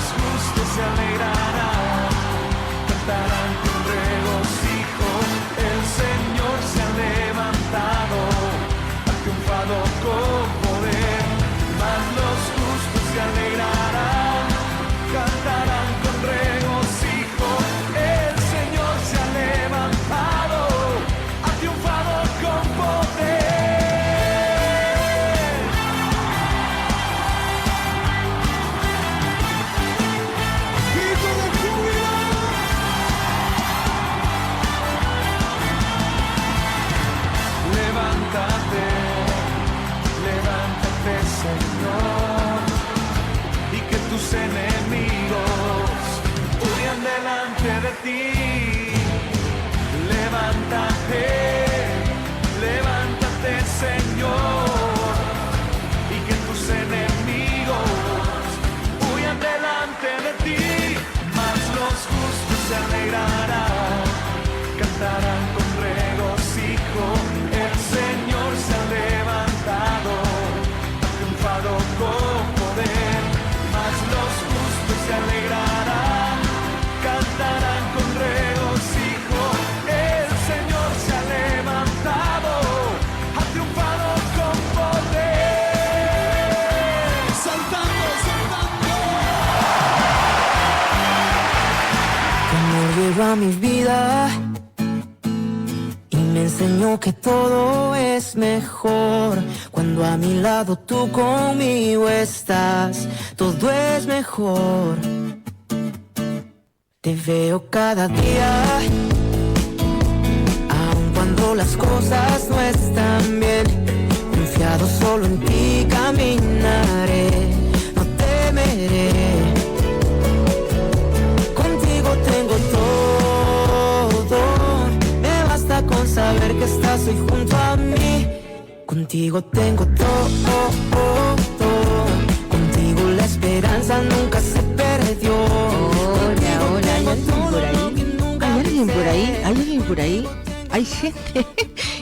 justos se alegrarán, cantarán con regocijo. El Señor se ha levantado, ha triunfado con poder. Mas los justos se alegrarán, cantarán con regocijo. El Señor se ha levantado, ha triunfado con poder. Levántate, levántate, Señor, y que tus enemigos huyan delante de ti. Levántate, levántate, Señor, y que tus enemigos huyan delante de ti. Mas los justos se alegrarán, cantarán con regocijo. El Señor se ha levantado, ha triunfado con poder. Mas los justos se alegrarán, cantarán con regocijo. El Señor se ha levantado, ha triunfado con poder. Saltando, saltando. Tu amor llegó a mi vida y me enseñó que todo es mejor. Cuando a mi lado tú conmigo estás, todo es mejor. Te veo cada día, aun cuando las cosas no están bien. Confiado solo en ti caminaré, no temeré. Contigo tengo todo, me basta con saber que estás hoy junto a mí. Contigo tengo todo, contigo la esperanza nunca se perdió. Hola, hola, ¿hay alguien por ahí? ¿Hay alguien por ahí? ¿Hay alguien por ahí? ¿Hay gente?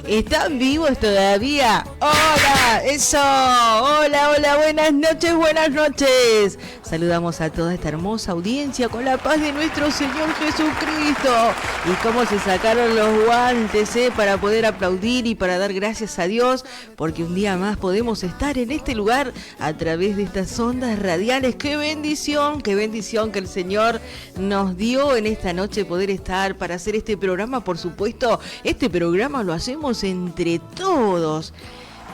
¿Están vivos todavía? ¡Hola! ¡Eso! ¡Hola, hola! Buenas noches, buenas noches. Saludamos a toda esta hermosa audiencia con la paz de nuestro Señor Jesucristo. Y cómo se sacaron los guantes, para poder aplaudir y para dar gracias a Dios, porque un día más podemos estar en este lugar a través de estas ondas radiales. ¡Qué bendición que el Señor nos dio en esta noche poder estar para hacer este programa! Por supuesto, este programa lo hacemos entre todos.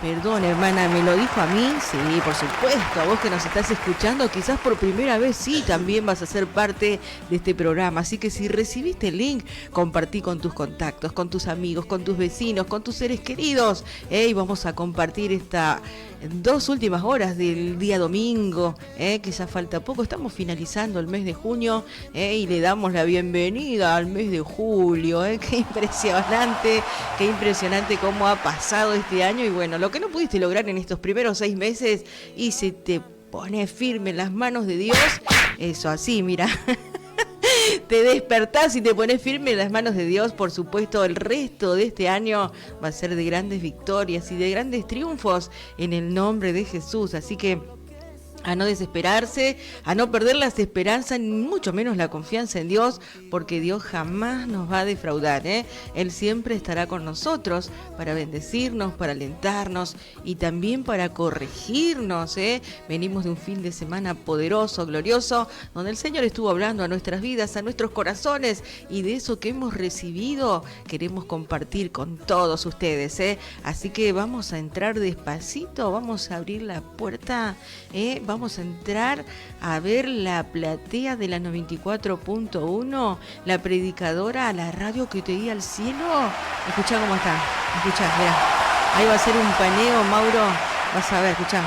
Perdón, hermana, ¿me lo dijo a mí? Sí, por supuesto. A vos que nos estás escuchando, quizás por primera vez, sí, también vas a ser parte de este programa. Así que si recibiste el link, compartí con tus contactos, con tus amigos, con tus vecinos, con tus seres queridos. Y vamos a compartir estas 2 últimas horas del día domingo, que ya falta poco. Estamos finalizando el mes de junio, y le damos la bienvenida al mes de julio. Qué impresionante cómo ha pasado este año. Y bueno, lo que no pudiste lograr en estos primeros 6 meses y se te pone firme en las manos de Dios, eso así, mira. Te despertás y te pones firme en las manos de Dios. Por supuesto, el resto de este año va a ser de grandes victorias y de grandes triunfos en el nombre de Jesús. Así que a no desesperarse, a no perder las esperanzas, ni mucho menos la confianza en Dios, porque Dios jamás nos va a defraudar, Él siempre estará con nosotros para bendecirnos, para alentarnos y también para corregirnos, Venimos de un fin de semana poderoso, glorioso, donde el Señor estuvo hablando a nuestras vidas, a nuestros corazones, y de eso que hemos recibido queremos compartir con todos ustedes, Así que vamos a entrar despacito, vamos a abrir la puerta, vamos a entrar a ver la platea de la 94.1, la predicadora a la radio que te guía al cielo. Escuchá cómo está, escuchá, mirá. Ahí va a ser un paneo, Mauro. Vas a ver, escuchá.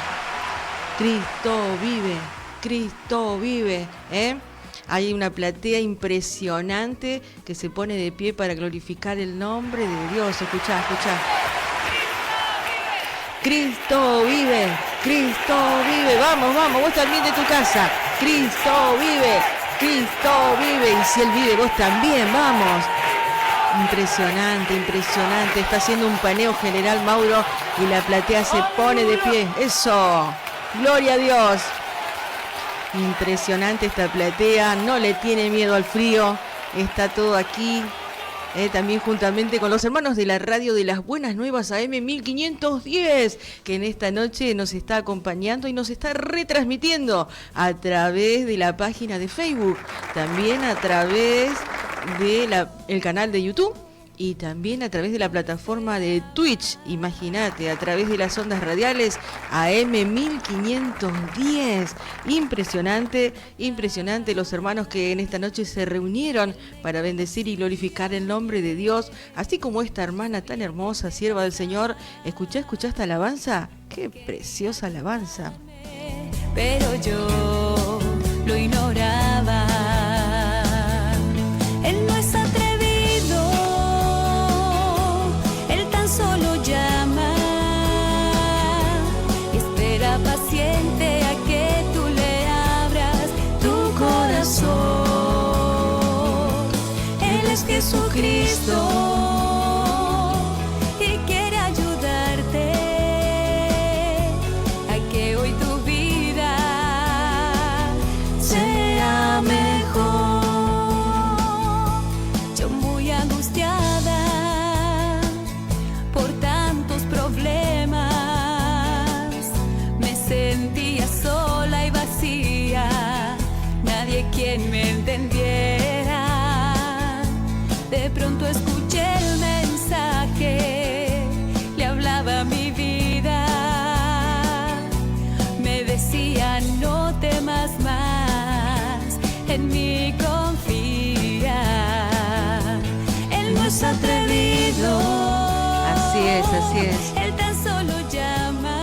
Cristo vive, Hay una platea impresionante que se pone de pie para glorificar el nombre de Dios. Escuchá. Cristo vive, vamos, vos también de tu casa. Cristo vive, y si Él vive, vos también, vamos. Impresionante, está haciendo un paneo general, Mauro, y la platea se pone de pie. Eso, gloria a Dios. Impresionante esta platea, no le tiene miedo al frío, está todo aquí. También juntamente con los hermanos de la radio de las Buenas Nuevas AM 1510, que en esta noche nos está acompañando y nos está retransmitiendo a través de la página de Facebook, también a través de el canal de YouTube y también a través de la plataforma de Twitch. Imagínate, a través de las ondas radiales AM 1510. Impresionante, impresionante los hermanos que en esta noche se reunieron para bendecir y glorificar el nombre de Dios, así como esta hermana tan hermosa, sierva del Señor. ¿Escuchá esta alabanza? ¡Qué preciosa alabanza! Pero yo lo ignoraba. Él no es atrevido, él tan solo llama y espera paciente a que tú le abras tu corazón. Él es Jesucristo y quiere ayudarte a que hoy tu vida sea mejor. Yo muy angustiada por tantos problemas, me sentía sola y vacía, nadie quien me entendiera. De pronto escuché el mensaje, le hablaba a mi vida, me decía no temas más, en mí confía. Él no es atrevido, Así es, así es. él tan solo llama.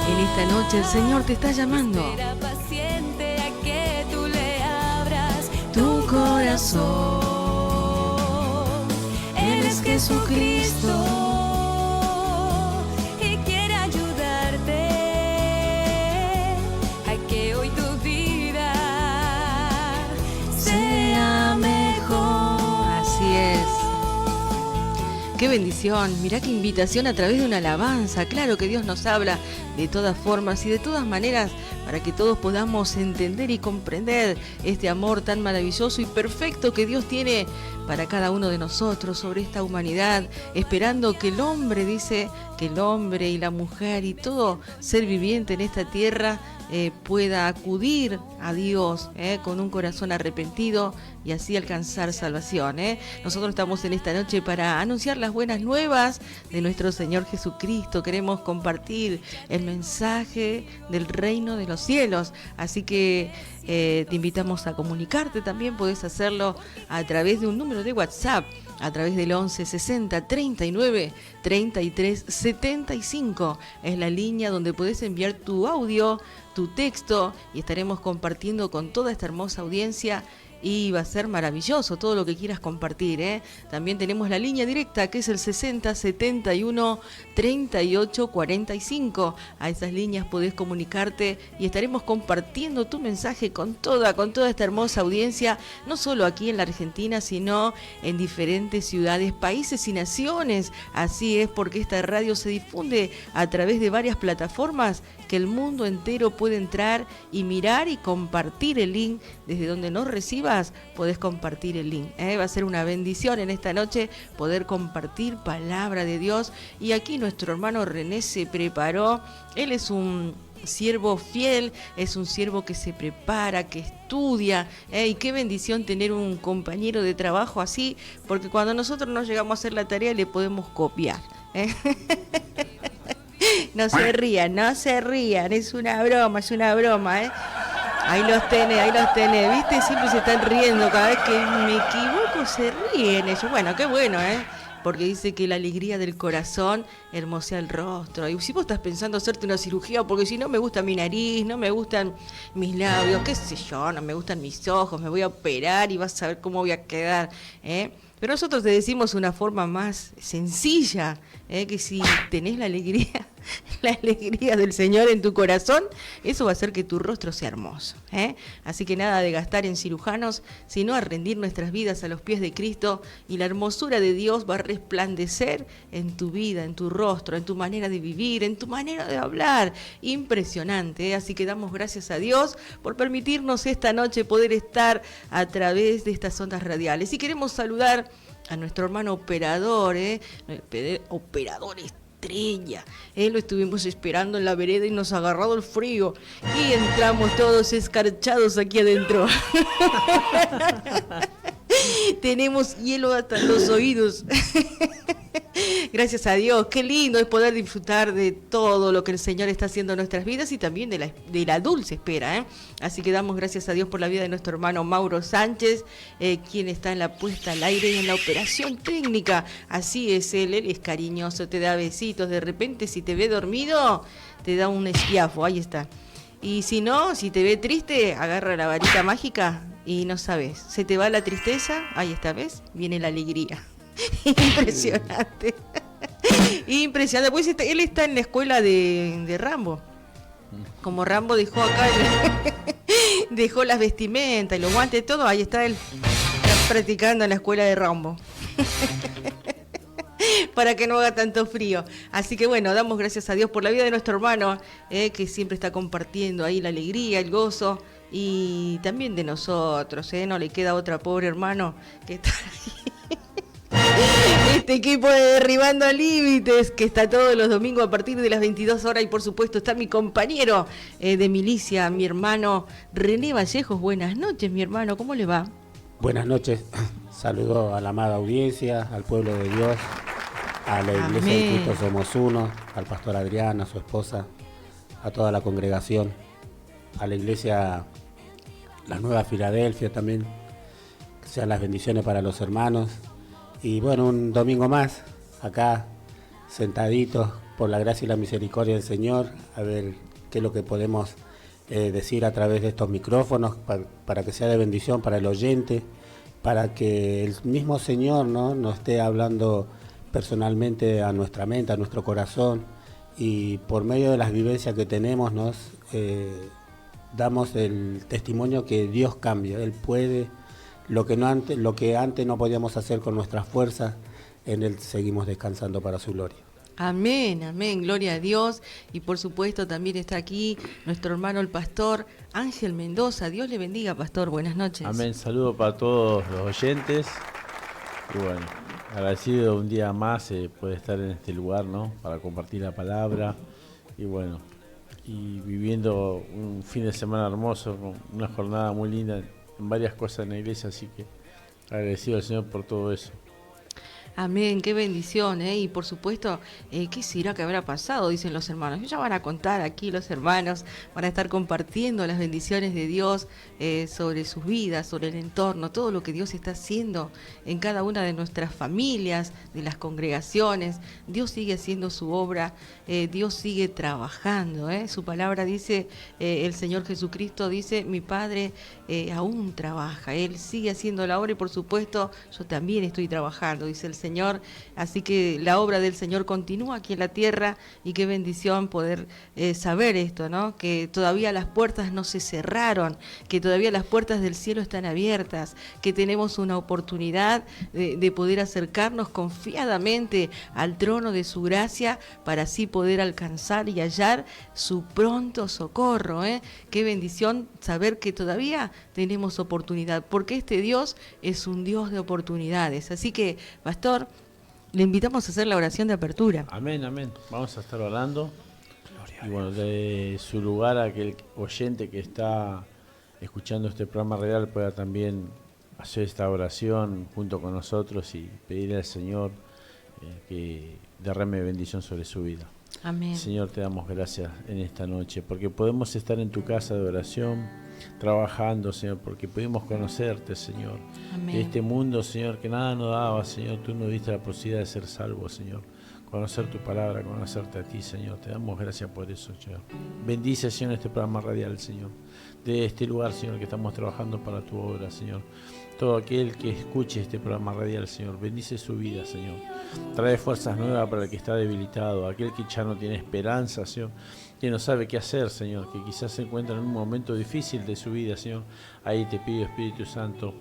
En esta noche el Señor te está llamando. Espera paciente a que tú le abras Tu corazón. Él es Jesucristo y quiere ayudarte a que hoy tu vida sea mejor. Así es. Qué bendición, mirá qué invitación a través de una alabanza. Claro que Dios nos habla de todas formas y de todas maneras para que todos podamos entender y comprender este amor tan maravilloso y perfecto que Dios tiene para cada uno de nosotros sobre esta humanidad, esperando que el hombre, dice, que el hombre y la mujer y todo ser viviente en esta tierra pueda acudir a Dios con un corazón arrepentido y así alcanzar salvación. Nosotros estamos en esta noche para anunciar las buenas nuevas de nuestro Señor Jesucristo. Queremos compartir el mensaje del reino de los cielos, así que te invitamos a comunicarte. También podés hacerlo a través de un número de WhatsApp, a través del 11 60 39 33 75. Es la línea donde podés enviar tu audio, tu texto, y estaremos compartiendo con toda esta hermosa audiencia. Y va a ser maravilloso todo lo que quieras compartir. También tenemos la línea directa, que es el 60 71 38 45. A esas líneas podés comunicarte y estaremos compartiendo tu mensaje con toda esta hermosa audiencia, no solo aquí en la Argentina, sino en diferentes ciudades, países y naciones. Así es, porque esta radio se difunde a través de varias plataformas que el mundo entero puede entrar y mirar y compartir el link. Desde donde nos recibas, podés compartir el link. Va a ser una bendición en esta noche poder compartir palabra de Dios. Y aquí nuestro hermano René se preparó. Él es un siervo fiel, es un siervo que se prepara, que estudia, y qué bendición tener un compañero de trabajo así, porque cuando nosotros no llegamos a hacer la tarea le podemos copiar. No se rían, es una broma, Ahí los tenés, ¿viste? Siempre se están riendo, cada vez que me equivoco se ríen ellos. Bueno, qué bueno, porque dice que la alegría del corazón hermosea el rostro. Y si vos estás pensando hacerte una cirugía, porque si no me gusta mi nariz, no me gustan mis labios, qué sé yo, no me gustan mis ojos, me voy a operar y vas a ver cómo voy a quedar, Pero nosotros te decimos una forma más sencilla, que si tenés la alegría del Señor en tu corazón, eso va a hacer que tu rostro sea hermoso. Así que nada de gastar en cirujanos, sino a rendir nuestras vidas a los pies de Cristo, y la hermosura de Dios va a resplandecer en tu vida, en tu rostro, en tu manera de vivir, en tu manera de hablar. Impresionante, Así que damos gracias a Dios por permitirnos esta noche poder estar a través de estas ondas radiales. Y queremos saludar a nuestro hermano operador, operador estrella. Lo estuvimos esperando en la vereda y nos ha agarrado el frío y entramos todos escarchados aquí adentro. Tenemos hielo hasta en los oídos. Gracias a Dios, qué lindo es poder disfrutar de todo lo que el Señor está haciendo en nuestras vidas y también de la dulce espera. Así que damos gracias a Dios por la vida de nuestro hermano Mauro Sánchez, quien está en la puesta al aire y en la operación técnica. Así es él es cariñoso, te da besitos, de repente si te ve dormido, te da un esquiafo, ahí está. Y si no, si te ve triste, agarra la varita mágica y no sabes, se te va la tristeza, ahí está, ¿ves? Viene la alegría. Impresionante. Impresionante. Pues él está en la escuela de Rambo. Como Rambo dejó acá, dejó las vestimentas y los guantes, todo, ahí está él practicando en la escuela de Rambo. Para que no haga tanto frío. Así que bueno, damos gracias a Dios por la vida de nuestro hermano, que siempre está compartiendo ahí la alegría, el gozo, y también de nosotros, no le queda otra, pobre hermano que está ahí. Este equipo de Derribando Límites, que está todos los domingos a partir de las 22 horas, y por supuesto está mi compañero de milicia, mi hermano René Vallejos. Buenas noches, mi hermano, ¿cómo le va? Buenas noches, saludo a la amada audiencia, al pueblo de Dios, a la Iglesia de Cristo Somos Uno, al pastor Adrián, a su esposa, a toda la congregación, a la Iglesia La Nueva Filadelfia también, que sean las bendiciones para los hermanos. Y bueno, un domingo más, acá, sentaditos, por la gracia y la misericordia del Señor, a ver qué es lo que podemos decir a través de estos micrófonos, para que sea de bendición para el oyente, para que el mismo Señor, ¿no?, nos esté hablando personalmente a nuestra mente, a nuestro corazón, y por medio de las vivencias que tenemos, nos damos el testimonio que Dios cambia, Él puede. Lo que antes no podíamos hacer con nuestras fuerzas, en Él seguimos descansando para su gloria. Amén, amén, gloria a Dios. Y por supuesto también está aquí nuestro hermano el pastor Ángel Mendoza. Dios le bendiga, pastor, buenas noches. Amén, saludo para todos los oyentes. Y bueno, agradecido un día más poder estar en este lugar, ¿no?, para compartir la palabra. Y bueno, y viviendo un fin de semana hermoso, con una jornada muy linda en varias cosas en la iglesia, así que agradecido al Señor por todo eso. Amén, qué bendición, y por supuesto, ¿qué será que habrá pasado? Dicen los hermanos. Ya van a contar aquí los hermanos, van a estar compartiendo las bendiciones de Dios sobre sus vidas, sobre el entorno, todo lo que Dios está haciendo en cada una de nuestras familias, de las congregaciones. Dios sigue haciendo su obra, Dios sigue trabajando, Su palabra dice, el Señor Jesucristo dice, mi Padre aún trabaja, Él sigue haciendo la obra y por supuesto yo también estoy trabajando, dice el Señor, así que la obra del Señor continúa aquí en la tierra y qué bendición poder saber esto, ¿no? Que todavía las puertas no se cerraron, que todavía las puertas del cielo están abiertas, que tenemos una oportunidad de poder acercarnos confiadamente al trono de su gracia para así poder alcanzar y hallar su pronto socorro, Qué bendición saber que todavía tenemos oportunidad, porque este Dios es un Dios de oportunidades. Así que, pastor, le invitamos a hacer la oración de apertura. Amén, amén. Vamos a estar orando. Y bueno, de su lugar, aquel oyente que está escuchando este programa radial pueda también hacer esta oración junto con nosotros y pedirle al Señor que derrame bendición sobre su vida. Amén. Señor, te damos gracias en esta noche, porque podemos estar en tu casa de oración, trabajando, Señor, porque pudimos conocerte, Señor. Amén. De este mundo, Señor, que nada nos daba, Señor, tú nos diste la posibilidad de ser salvos, Señor. Conocer tu palabra, conocerte a ti, Señor. Te damos gracias por eso, Señor. Bendice, Señor, este programa radial, Señor. De este lugar, Señor, que estamos trabajando para tu obra, Señor. Todo aquel que escuche este programa radial, Señor, bendice su vida, Señor. Trae fuerzas nuevas para el que está debilitado, aquel que ya no tiene esperanza, Señor, que no sabe qué hacer, Señor, que quizás se encuentra en un momento difícil de su vida, Señor. Ahí te pido, Espíritu Santo,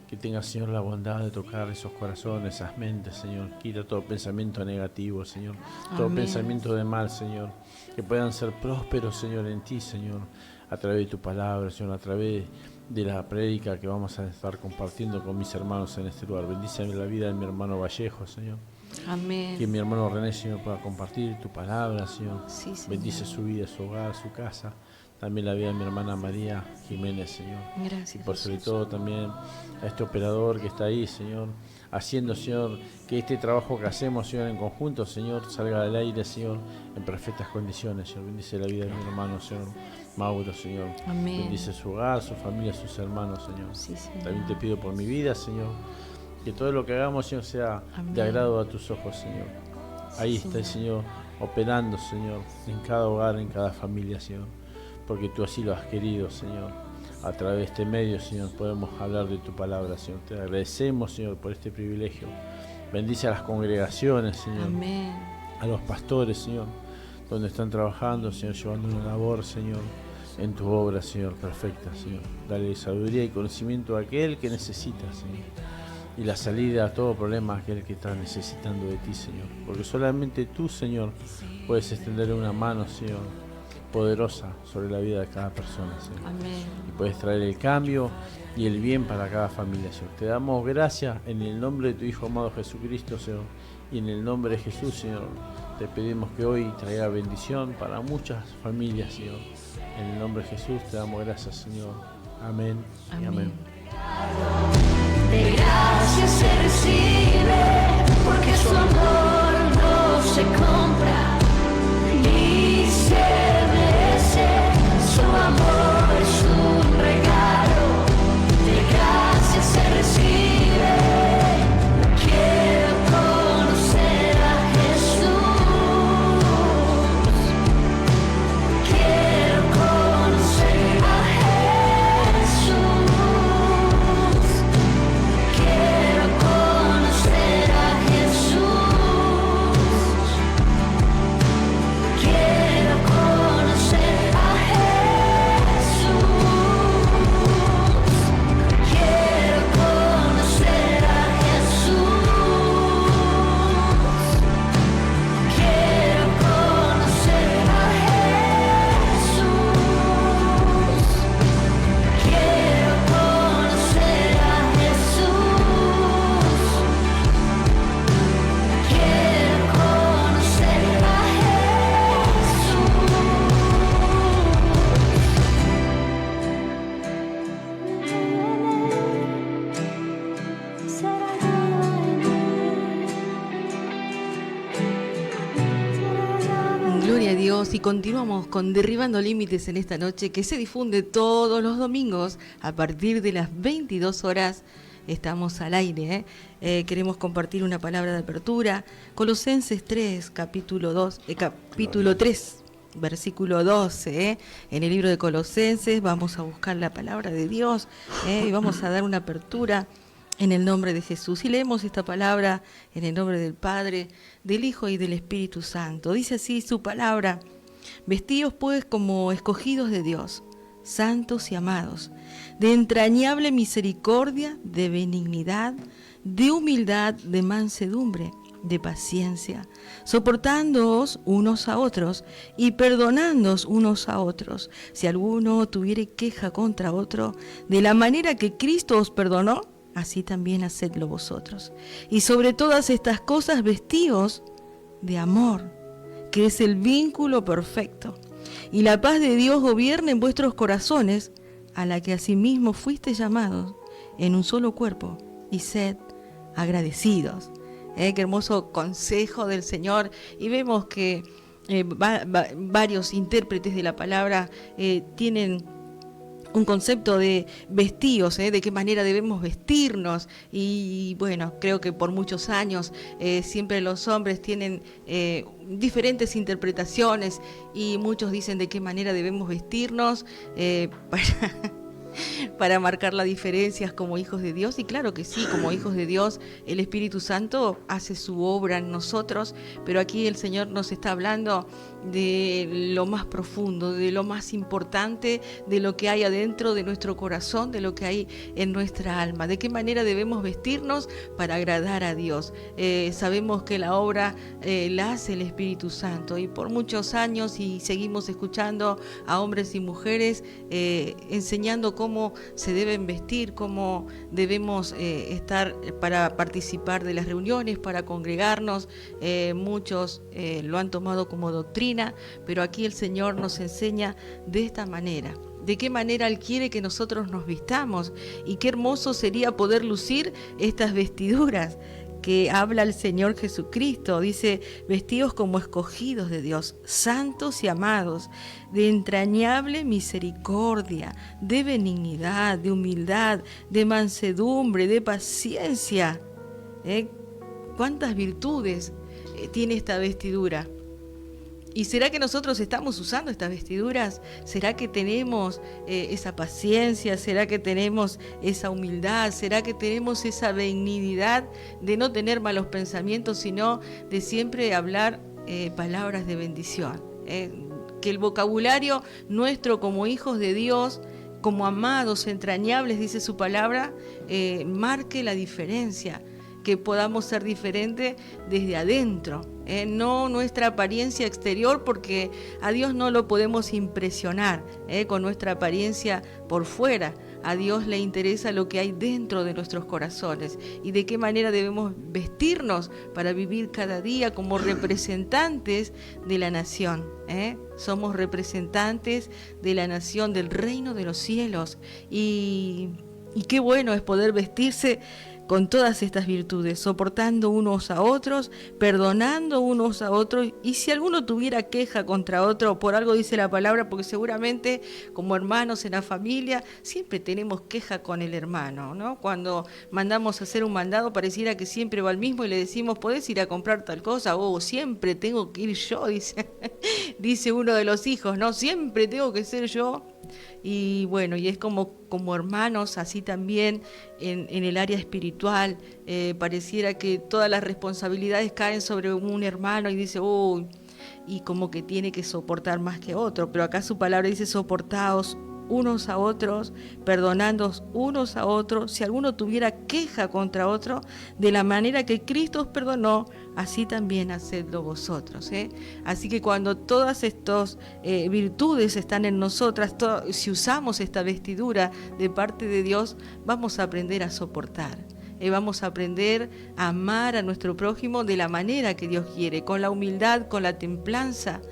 que tenga, Señor, la bondad de tocar esos corazones, esas mentes, Señor. Quita todo pensamiento negativo, Señor. Todo Amén. pensamiento de mal, Señor. Que puedan ser prósperos, Señor, en ti, Señor. A través de tu palabra, Señor, a través de la prédica que vamos a estar compartiendo con mis hermanos en este lugar. Bendíceme la vida de mi hermano Vallejo, Señor. Amén. Que mi hermano René, Señor, pueda compartir tu palabra, Señor. Sí, Señor. Bendice su vida, su hogar, su casa. También la vida de mi hermana María Jiménez, Señor. Gracias. Y por sobre Jesús. todo también a este operador que está ahí, Señor, haciendo, Señor, que este trabajo que hacemos, Señor, en conjunto, Señor, salga del aire, Señor, en perfectas condiciones, Señor. Bendice la vida de mi hermano, Señor Mauro, Señor. Amén. Bendice su hogar, su familia, sus hermanos, Señor. Sí, Señor. También te pido por mi vida, Señor, que todo lo que hagamos, Señor, sea Amén. de agrado a tus ojos, Señor. Ahí está el Señor operando, Señor, en cada hogar, en cada familia, Señor, porque tú así lo has querido, Señor. A través de este medio, Señor, podemos hablar de tu palabra, Señor. Te agradecemos, Señor, por este privilegio. Bendice a las congregaciones, Señor. Amén. A los pastores, Señor, donde están trabajando, Señor, llevando una labor, Señor, en tu obra, Señor, perfecta, Señor. Dale sabiduría y conocimiento a aquel que necesita, Señor. Y la salida a todo problema a aquel que está necesitando de ti, Señor. Porque solamente tú, Señor, puedes extender una mano, Señor, poderosa sobre la vida de cada persona, Señor. Amén. Y puedes traer el cambio y el bien para cada familia, Señor. Te damos gracias en el nombre de tu Hijo amado Jesucristo, Señor. Y en el nombre de Jesús, Señor, te pedimos que hoy traiga bendición para muchas familias, Señor. En el nombre de Jesús te damos gracias, Señor. Amén y amén. De gracia se recibe, porque su amor no se compra ni se merece. Su amor es un regalo, de gracia se recibe. Quiero conocer a Jesús, quiero conocer a Jesús. Quiero conocer a Jesús. Quiero conocer a Jesús. Quiero conocer a Jesús. Quiero conocer a Jesús. Quiero conocer a Jesús. Quiero conocer a Gloria a Dios, y continuamos con Derribando Límites en esta noche que se difunde todos los domingos a partir de las 22 horas. Estamos al aire, queremos compartir una palabra de apertura. Colosenses 3, capítulo 3, versículo 12. En el libro de Colosenses vamos a buscar la palabra de Dios y vamos a dar una apertura en el nombre de Jesús. Y leemos esta palabra en el nombre del Padre, del Hijo y del Espíritu Santo. Dice así su palabra: vestíos pues como escogidos de Dios, santos y amados, de entrañable misericordia, de benignidad, de humildad, de mansedumbre, de paciencia, soportándoos unos a otros y perdonándoos unos a otros, si alguno tuviere queja contra otro, de la manera que Cristo os perdonó, así también hacedlo vosotros. Y sobre todas estas cosas vestíos de amor, que es el vínculo perfecto. Y la paz de Dios gobierne en vuestros corazones, a la que asimismo fuisteis llamados en un solo cuerpo, y sed agradecidos. Qué hermoso consejo del Señor. Y vemos que varios intérpretes de la palabra tienen un concepto de vestidos, de qué manera debemos vestirnos, y bueno, creo que por muchos años siempre los hombres tienen diferentes interpretaciones y muchos dicen de qué manera debemos vestirnos para marcar las diferencias como hijos de Dios, y claro que sí, como hijos de Dios el Espíritu Santo hace su obra en nosotros, pero aquí el Señor nos está hablando de lo más profundo, de lo más importante, de lo que hay adentro de nuestro corazón, de lo que hay en nuestra alma, de qué manera debemos vestirnos para agradar a Dios. Sabemos que la obra la hace el Espíritu Santo, y por muchos años y seguimos escuchando a hombres y mujeres enseñando cómo se deben vestir, cómo debemos estar para participar de las reuniones, para congregarnos. Muchos lo han tomado como doctrina, pero aquí el Señor nos enseña de esta manera. De qué manera Él quiere que nosotros nos vistamos, y qué hermoso sería poder lucir estas vestiduras que habla el Señor Jesucristo. Dice: vestidos como escogidos de Dios, santos y amados, de entrañable misericordia, de benignidad, de humildad, de mansedumbre, de paciencia. ¿Cuántas virtudes tiene esta vestidura? ¿Y será que nosotros estamos usando estas vestiduras? ¿Será que tenemos esa paciencia? ¿Será que tenemos esa humildad? ¿Será que tenemos esa benignidad de no tener malos pensamientos, sino de siempre hablar palabras de bendición? Que el vocabulario nuestro como hijos de Dios, como amados, entrañables, dice su palabra, marque la diferencia. Que podamos ser diferentes desde adentro, no nuestra apariencia exterior, porque a Dios no lo podemos impresionar con nuestra apariencia por fuera. A Dios le interesa lo que hay dentro de nuestros corazones, y de qué manera debemos vestirnos para vivir cada día como representantes de la nación. Somos representantes de la nación, del reino de los cielos, y qué bueno es poder vestirse con todas estas virtudes, soportando unos a otros, perdonando unos a otros, y si alguno tuviera queja contra otro, por algo dice la palabra, porque seguramente como hermanos en la familia siempre tenemos queja con el hermano, ¿no? Cuando mandamos a hacer un mandado pareciera que siempre va al mismo y le decimos: ¿podés ir a comprar tal cosa? Oh, siempre tengo que ir yo, dice uno de los hijos, ¿no? Siempre tengo que ser yo. Y bueno, y es como hermanos, así también en el área espiritual, pareciera que todas las responsabilidades caen sobre un hermano y dice: uy, y como que tiene que soportar más que otro, pero acá su palabra dice: soportaos unos a otros, perdonándoos unos a otros, si alguno tuviera queja contra otro, de la manera que Cristo os perdonó, así también hacedlo vosotros. Así que cuando todas estas virtudes están en nosotras, si usamos esta vestidura de parte de Dios, vamos a aprender a soportar. Vamos a aprender a amar a nuestro prójimo de la manera que Dios quiere, con la humildad, con la templanza,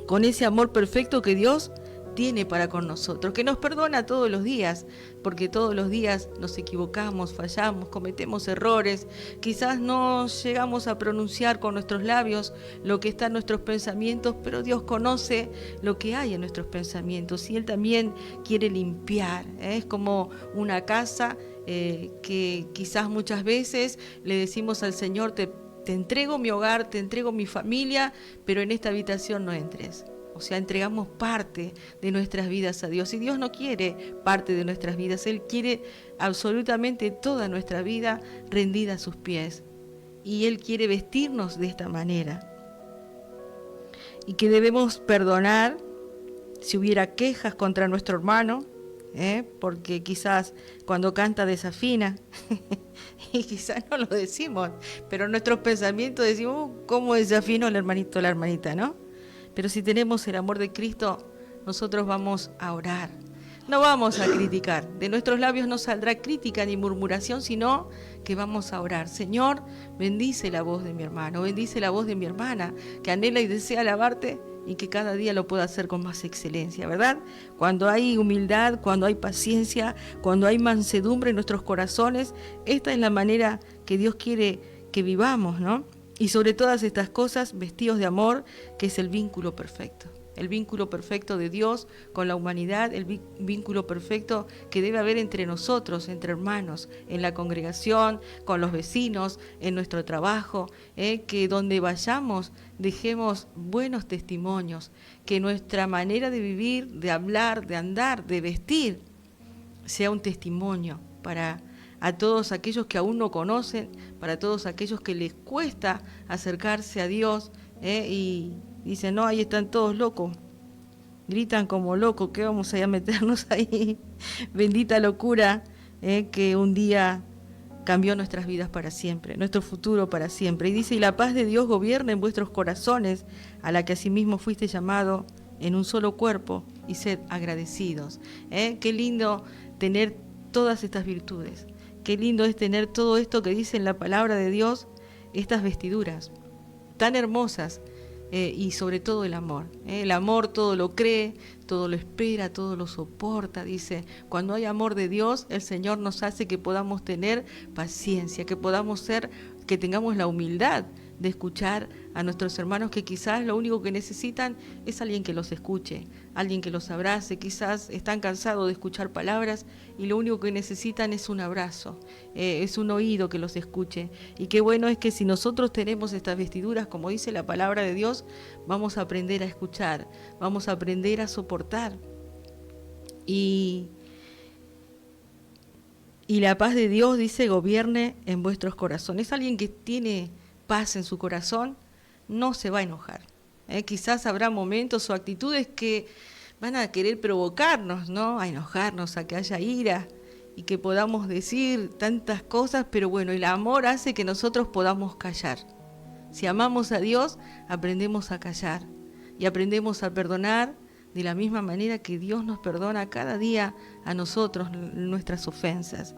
con ese amor perfecto que Dios tiene para con nosotros, que nos perdona todos los días, porque todos los días nos equivocamos, fallamos, cometemos errores, quizás no llegamos a pronunciar con nuestros labios lo que está en nuestros pensamientos, pero Dios conoce lo que hay en nuestros pensamientos y Él también quiere limpiar. Es como una casa que quizás muchas veces le decimos al Señor: te entrego mi hogar, te entrego mi familia, pero en esta habitación no entres. O sea, entregamos parte de nuestras vidas a Dios, y Dios no quiere parte de nuestras vidas, Él quiere absolutamente toda nuestra vida rendida a sus pies, y Él quiere vestirnos de esta manera, y que debemos perdonar si hubiera quejas contra nuestro hermano, porque quizás cuando canta desafina y quizás no lo decimos, pero en nuestros pensamientos decimos: ¿cómo desafino el hermanito o la hermanita, no? Pero si tenemos el amor de Cristo, nosotros vamos a orar. No vamos a criticar. De nuestros labios no saldrá crítica ni murmuración, sino que vamos a orar. Señor, bendice la voz de mi hermano, bendice la voz de mi hermana, que anhela y desea alabarte, y que cada día lo pueda hacer con más excelencia, ¿verdad? Cuando hay humildad, cuando hay paciencia, cuando hay mansedumbre en nuestros corazones, esta es la manera que Dios quiere que vivamos, ¿no? Y sobre todas estas cosas, vestidos de amor, que es el vínculo perfecto. El vínculo perfecto de Dios con la humanidad, el vínculo perfecto que debe haber entre nosotros, entre hermanos, en la congregación, con los vecinos, en nuestro trabajo, que donde vayamos dejemos buenos testimonios, que nuestra manera de vivir, de hablar, de andar, de vestir, sea un testimonio para a todos aquellos que aún no conocen, para todos aquellos que les cuesta acercarse a Dios, y dicen, no, ahí están todos locos, gritan como locos, ¿qué vamos a ir a meternos ahí? Bendita locura, que un día cambió nuestras vidas para siempre, nuestro futuro para siempre. Y dice, y la paz de Dios gobierna en vuestros corazones, a la que asimismo fuiste llamado en un solo cuerpo, y sed agradecidos. Qué lindo tener todas estas virtudes. Qué lindo es tener todo esto que dice en la palabra de Dios, estas vestiduras tan hermosas, y sobre todo el amor. El amor todo lo cree, todo lo espera, todo lo soporta. Dice, cuando hay amor de Dios, el Señor nos hace que podamos tener paciencia, que podamos que tengamos la humildad de escuchar a nuestros hermanos que quizás lo único que necesitan es alguien que los escuche, alguien que los abrace. Quizás están cansados de escuchar palabras y lo único que necesitan es un abrazo, es un oído que los escuche. Y qué bueno es que si nosotros tenemos estas vestiduras, como dice la palabra de Dios, vamos a aprender a escuchar, vamos a aprender a soportar. Y la paz de Dios, dice, gobierne en vuestros corazones. Alguien que tiene paz en su corazón no se va a enojar. Quizás habrá momentos o actitudes que van a querer provocarnos, ¿no? A enojarnos, a que haya ira y que podamos decir tantas cosas, pero bueno, el amor hace que nosotros podamos callar. Si amamos a Dios, aprendemos a callar y aprendemos a perdonar de la misma manera que Dios nos perdona cada día a nosotros nuestras ofensas.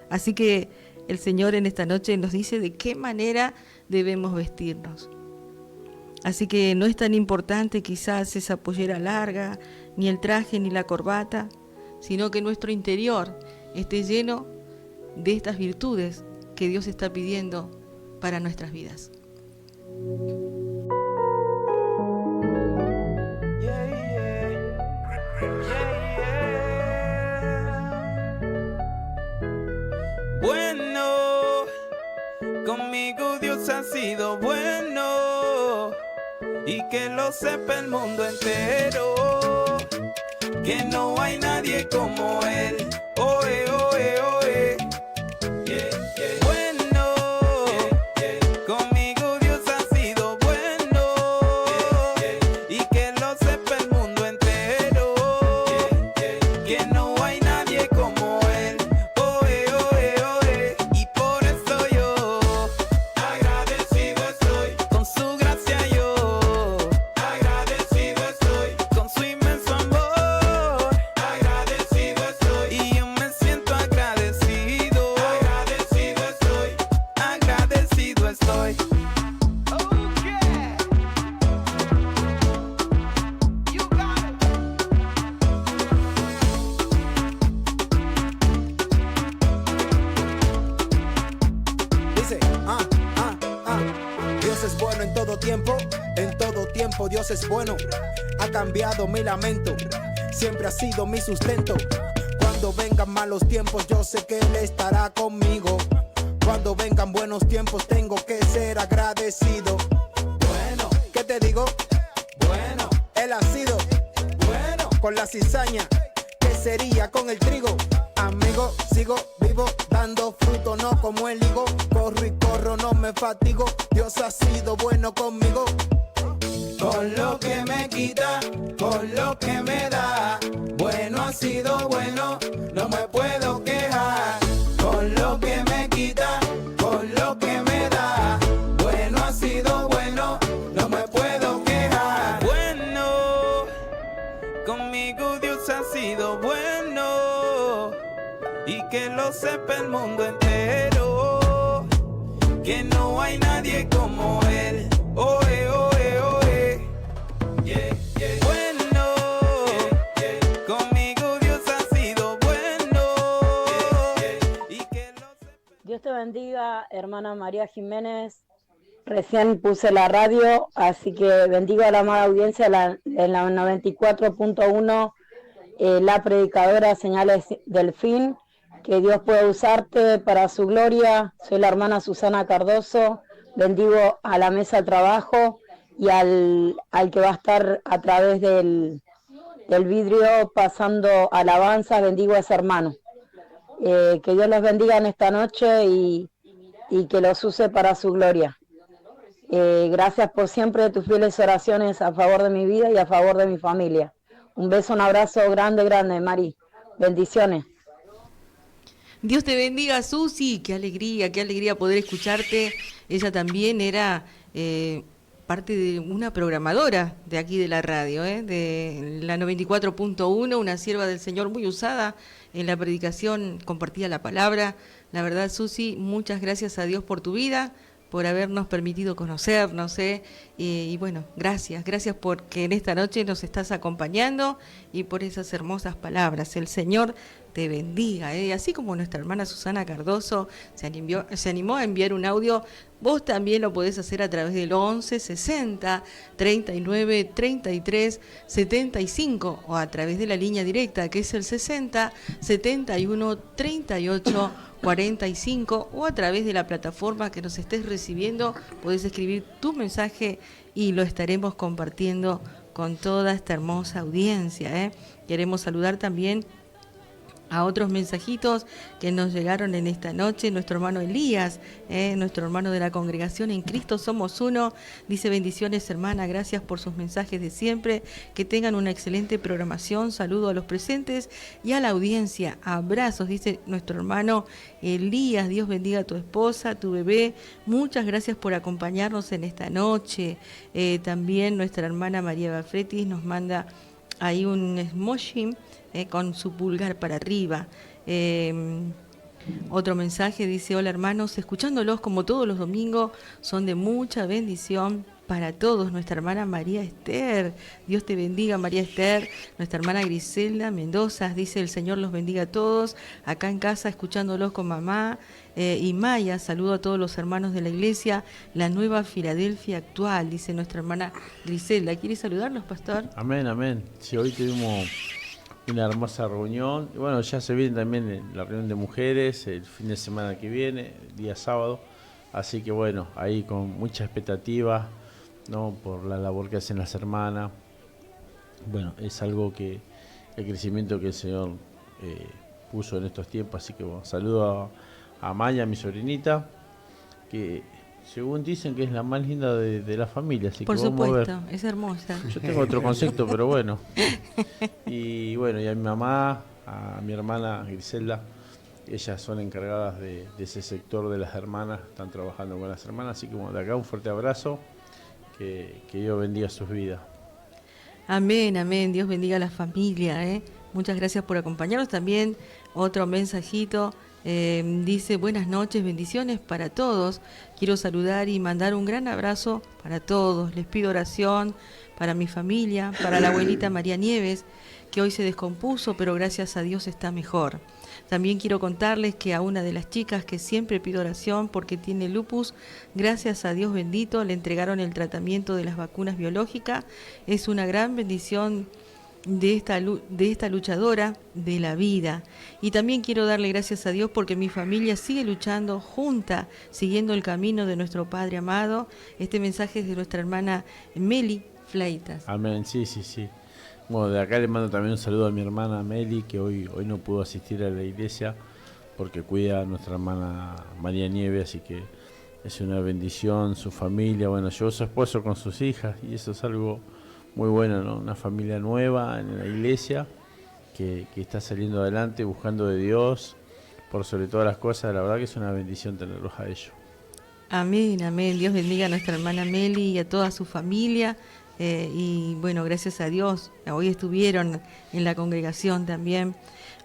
Así que el Señor en esta noche nos dice de qué manera debemos vestirnos. Así que no es tan importante quizás esa pollera larga, ni el traje, ni la corbata, sino que nuestro interior esté lleno de estas virtudes que Dios está pidiendo para nuestras vidas. Bueno, conmigo Dios ha sido bueno, y que lo sepa el mundo entero, que no hay nadie como Él. Oe, oe, oe. Yeah, yeah. Bueno, conmigo Dios ha sido bueno, y que lo sepa el mundo entero, que no hay nadie como Él. Oe, oe, oe. Y por eso yo agradecido estoy, con su gracia yo agradecido estoy, con su inmenso amor agradecido estoy, y yo me siento agradecido, agradecido estoy, agradecido estoy. You got it. Dice, Dios es bueno en todo tiempo Dios es bueno. Ha cambiado mi lamento, siempre ha sido mi sustento. Cuando vengan malos tiempos, yo sé que Él estará conmigo. Cuando vengan buenos tiempos, tengo que ser agradecido. Bueno, ¿qué te digo? Bueno, Él ha sido bueno con la cizaña. ¿Qué sería con el trigo? Amigo, sigo vivo, dando fruto, no como el higo. Corro y corro, no me fatigo. Dios ha sido bueno conmigo. Con lo que me quita, con lo que me da, bueno ha sido bueno, no me puedo quejar. Con lo que me quita, con lo que me da, bueno ha sido bueno, no me puedo quejar. Bueno, conmigo Dios ha sido bueno, y que lo sepa el mundo entero, que no hay nadie como Él. Oe, oe, oe. Yeah, yeah. Bueno, conmigo Dios ha sido bueno, y que lo sepa. Dios te bendiga, hermana María Jiménez. Recién puse la radio, así que bendigo a la amada audiencia en la 94.1, la predicadora Señales del Fin, que Dios pueda usarte para su gloria. Soy la hermana Susana Cardoso, bendigo a la mesa de trabajo y al que va a estar a través del vidrio pasando alabanzas, bendigo a ese hermano. Que Dios los bendiga en esta noche y que los use para su gloria. Gracias por siempre tus fieles oraciones a favor de mi vida y a favor de mi familia. Un beso, un abrazo grande, grande, Mari. Bendiciones. Dios te bendiga, Susi. Qué alegría poder escucharte. Ella también era parte de una programadora de aquí de la radio, de la 94.1, una sierva del Señor muy usada en la predicación, compartía la palabra. La verdad, Susi, muchas gracias a Dios por tu vida, por habernos permitido conocernos, y bueno, gracias porque en esta noche nos estás acompañando y por esas hermosas palabras. El Señor te bendiga, así como nuestra hermana Susana Cardoso se animó a enviar un audio. Vos también lo podés hacer a través del 11 60 39 33 75 o a través de la línea directa, que es el 60 71 38 45, o a través de la plataforma que nos estés recibiendo. Podés escribir tu mensaje y lo estaremos compartiendo con toda esta hermosa audiencia. Queremos saludar también a otros mensajitos que nos llegaron en esta noche. Nuestro hermano Elías, nuestro hermano de la congregación En Cristo Somos Uno, dice: bendiciones, hermana, gracias por sus mensajes de siempre, que tengan una excelente programación, saludo a los presentes y a la audiencia, abrazos, dice nuestro hermano Elías. Dios bendiga a tu esposa, a tu bebé, muchas gracias por acompañarnos en esta noche. También nuestra hermana María Bafretis nos manda ahí un emoji con su pulgar para arriba. Otro mensaje dice: hola hermanos, escuchándolos como todos los domingos, son de mucha bendición para todos. Nuestra hermana María Esther, Dios te bendiga, María Esther. Nuestra hermana Griselda Mendoza dice: el Señor los bendiga a todos, acá en casa escuchándolos con mamá. Y Maya, saludo a todos los hermanos de la iglesia La Nueva Filadelfia Actual, dice nuestra hermana Griselda. ¿Quiere saludarlos, pastor? Amén, amén. Sí, hoy tuvimos una hermosa reunión. Y bueno, ya se viene también la reunión de mujeres el fin de semana que viene, el día sábado. Así que bueno, ahí con mucha expectativa, ¿no?, por la labor que hacen las hermanas. Bueno, es algo que el crecimiento que el Señor puso en estos tiempos. Así que bueno, saludo a Maya, mi sobrinita, que según dicen que es la más linda de la familia. Así por que supuesto, vamos a ver. Es hermosa. Yo tengo otro concepto, pero bueno. Y bueno, y a mi mamá, a mi hermana Griselda, ellas son encargadas de ese sector de las hermanas, están trabajando con las hermanas. Así que bueno, de acá un fuerte abrazo, que Dios bendiga sus vidas. Amén, amén, Dios bendiga a la familia. Muchas gracias por acompañarnos. También otro mensajito. Dice: buenas noches, bendiciones para todos. Quiero saludar y mandar un gran abrazo para todos. Les pido oración para mi familia, para la abuelita María Nieves, que hoy se descompuso, pero gracias a Dios está mejor. También quiero contarles que a una de las chicas que siempre pido oración porque tiene lupus, gracias a Dios bendito, le entregaron el tratamiento de las vacunas biológicas. Es una gran bendición de esta luchadora de la vida. Y también quiero darle gracias a Dios porque mi familia sigue luchando junta, siguiendo el camino de nuestro Padre amado. Este mensaje es de nuestra hermana Meli Fleitas. Amén, sí. Bueno, de acá le mando también un saludo a mi hermana Meli, que hoy no pudo asistir a la iglesia porque cuida a nuestra hermana María Nieves, así que es una bendición su familia. Bueno, llevó su esposo con sus hijas y eso es algo muy bueno, ¿no? Una familia nueva en la iglesia que está saliendo adelante, buscando de Dios por sobre todas las cosas. La verdad que es una bendición tenerlos a ellos. Amén, amén. Dios bendiga a nuestra hermana Meli y a toda su familia. Y bueno, gracias a Dios, hoy estuvieron en la congregación también.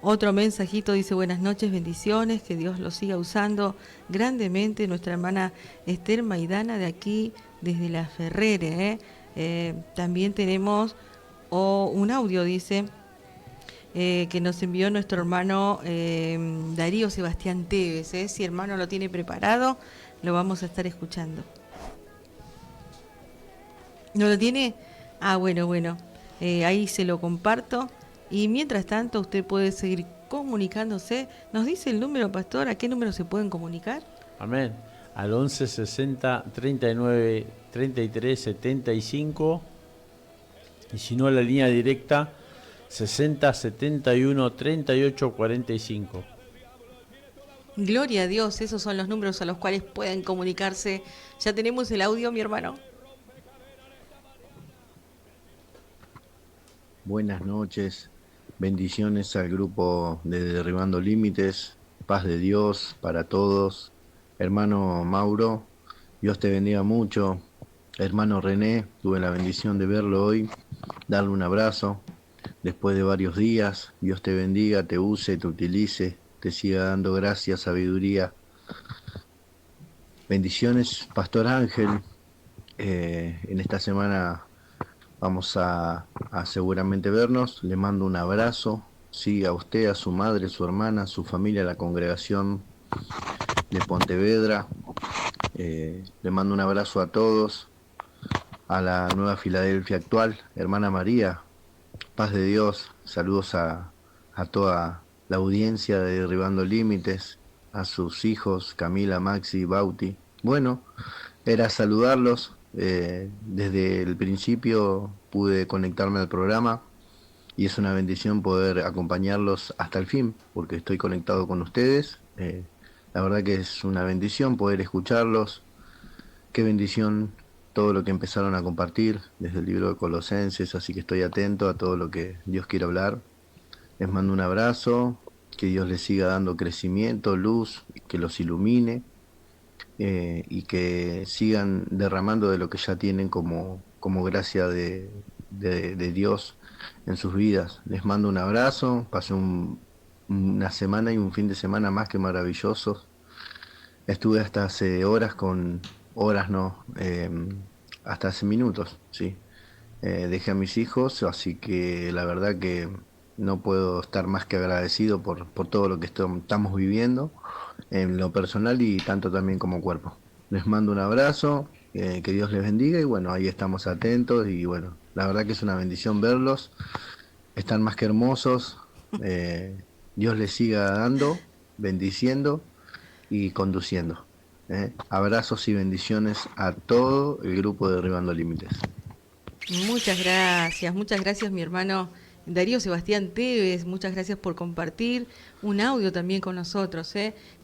Otro mensajito dice: buenas noches, bendiciones, que Dios los siga usando grandemente. Nuestra hermana Esther Maidana de aquí, desde La Ferrere. También tenemos un audio, dice, que nos envió nuestro hermano Darío Sebastián Tevez. Si hermano lo tiene preparado, lo vamos a estar escuchando. ¿No lo tiene? Ah, bueno. Ahí se lo comparto. Y mientras tanto, usted puede seguir comunicándose. ¿Nos dice el número, pastor? ¿A qué número se pueden comunicar? Amén. Al 11 60 39 33 75. Y si no, la línea directa 60 71 38 45. Gloria a Dios, esos son los números a los cuales pueden comunicarse. Ya tenemos el audio, mi hermano. Buenas noches, bendiciones al grupo de Derribando Límites, paz de Dios para todos. Hermano Mauro, Dios te bendiga mucho. Hermano René, tuve la bendición de verlo hoy, darle un abrazo después de varios días. Dios te bendiga, te use, te utilice, te siga dando gracia, sabiduría. Bendiciones, Pastor Ángel. En esta semana vamos a seguramente vernos. Le mando un abrazo, sí, a usted, a su madre, su hermana, a su familia, a la congregación de Pontevedra. Le mando un abrazo a todos, a la Nueva Filadelfia actual. Hermana María, paz de Dios, saludos a toda la audiencia de Derribando Límites, a sus hijos, Camila, Maxi, Bauti. Bueno, era saludarlos. Desde el principio pude conectarme al programa y es una bendición poder acompañarlos hasta el fin, porque estoy conectado con ustedes. La verdad que es una bendición poder escucharlos. Qué bendición todo lo que empezaron a compartir desde el libro de Colosenses, así que estoy atento a todo lo que Dios quiere hablar. Les mando un abrazo, que Dios les siga dando crecimiento, luz, que los ilumine. Y que sigan derramando de lo que ya tienen como gracia de Dios en sus vidas. Les mando un abrazo, pasé una semana y un fin de semana más que maravillosos. Estuve hasta hace hasta hace minutos, sí. Dejé a mis hijos, así que la verdad que no puedo estar más que agradecido por todo lo que estamos viviendo en lo personal y tanto también como cuerpo. Les mando un abrazo, que Dios les bendiga y bueno, ahí estamos atentos y bueno, la verdad que es una bendición verlos, están más que hermosos, Dios les siga dando, bendiciendo y conduciendo. Abrazos y bendiciones a todo el grupo de Derribando Límites. Muchas gracias mi hermano Darío Sebastián Tevez, muchas gracias por compartir un audio también con nosotros.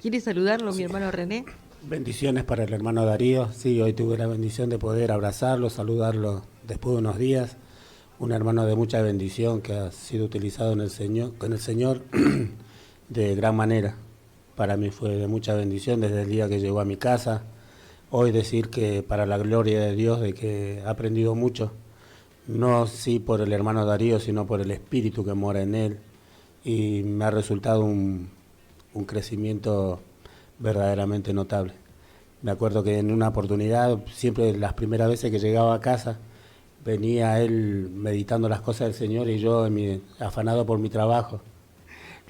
¿Quiere saludarlo, mi hermano René? Bendiciones para el hermano Darío. Sí, hoy tuve la bendición de poder abrazarlo, saludarlo después de unos días. Un hermano de mucha bendición que ha sido utilizado con el Señor de gran manera. Para mí fue de mucha bendición desde el día que llegó a mi casa. Hoy decir que para la gloria de Dios, de que he aprendido mucho. No sí por el hermano Darío, sino por el espíritu que mora en él. Y me ha resultado un crecimiento verdaderamente notable. Me acuerdo que en una oportunidad, siempre las primeras veces que llegaba a casa, venía él meditando las cosas del Señor y yo, afanado por mi trabajo,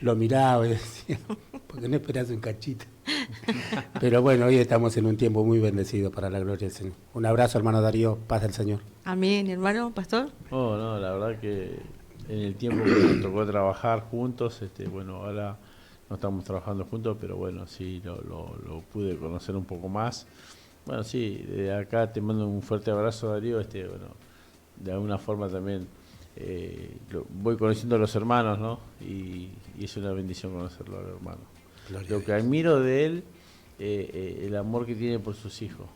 lo miraba y decía, ¿por qué no esperás un cachito? Pero bueno, hoy estamos en un tiempo muy bendecido para la gloria del Señor. Un abrazo, hermano Darío, paz del Señor. Amén, hermano, pastor. No, la verdad que en el tiempo que nos tocó trabajar juntos, bueno, ahora no estamos trabajando juntos, pero bueno, sí, lo pude conocer un poco más. Bueno, sí, de acá te mando un fuerte abrazo, Darío, bueno, de alguna forma también voy conociendo a los hermanos, ¿no? Y es una bendición conocerlo al hermano. Lo que admiro de él, el amor que tiene por sus hijos.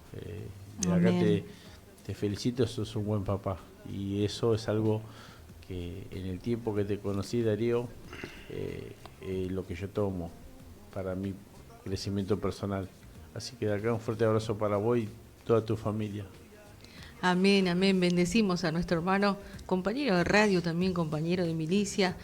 De acá te felicito, sos un buen papá. Y eso es algo que en el tiempo que te conocí, Darío, lo que yo tomo para mi crecimiento personal. Así que de acá un fuerte abrazo para vos y toda tu familia. Amén, amén. Bendecimos a nuestro hermano, compañero de radio también, compañero de milicia.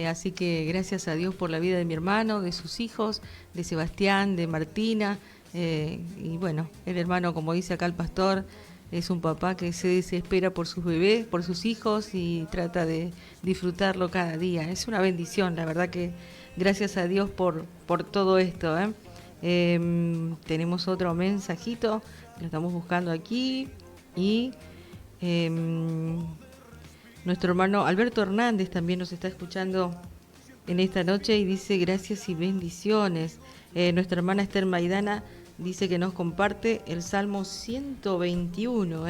Así que gracias a Dios por la vida de mi hermano, de sus hijos, de Sebastián, de Martina. Y bueno, el hermano, como dice acá el pastor, es un papá que se desespera por sus bebés, por sus hijos y trata de disfrutarlo cada día. Es una bendición, la verdad que gracias a Dios por todo esto. Tenemos otro mensajito, lo estamos buscando aquí. Y Nuestro hermano Alberto Hernández también nos está escuchando en esta noche y dice gracias y bendiciones. Nuestra hermana Esther Maidana dice que nos comparte el Salmo 121,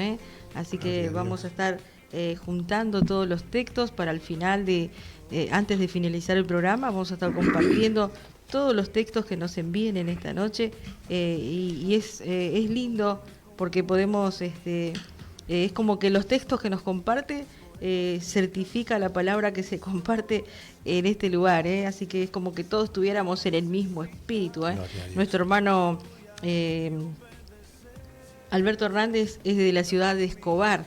así que vamos a estar juntando todos los textos para el final antes de finalizar el programa, vamos a estar compartiendo todos los textos que nos envíen en esta noche y es lindo porque podemos, es como que los textos que nos comparte certifica la palabra que se comparte en este lugar, así que es como que todos estuviéramos en el mismo espíritu. Nuestro hermano Alberto Hernández es de la ciudad de Escobar,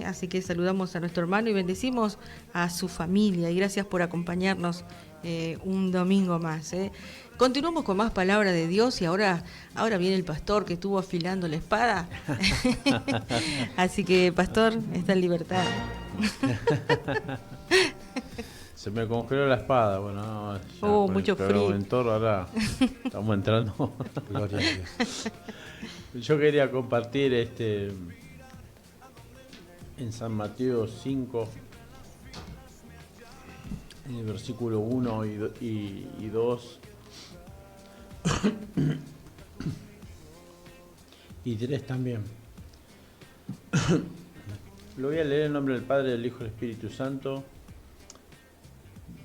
así que saludamos a nuestro hermano y bendecimos a su familia y gracias por acompañarnos un domingo más. Continuamos con más palabra de Dios y ahora viene el pastor que estuvo afilando la espada. Así que, pastor, está en libertad. Se me congeló la espada. Bueno, mucho frío. Ahora estamos entrando. Gloria a Dios. Yo quería compartir en San Mateo 5, en el versículo 1 y 2 y 3 también. Lo voy a leer en nombre del Padre, del Hijo y del Espíritu Santo.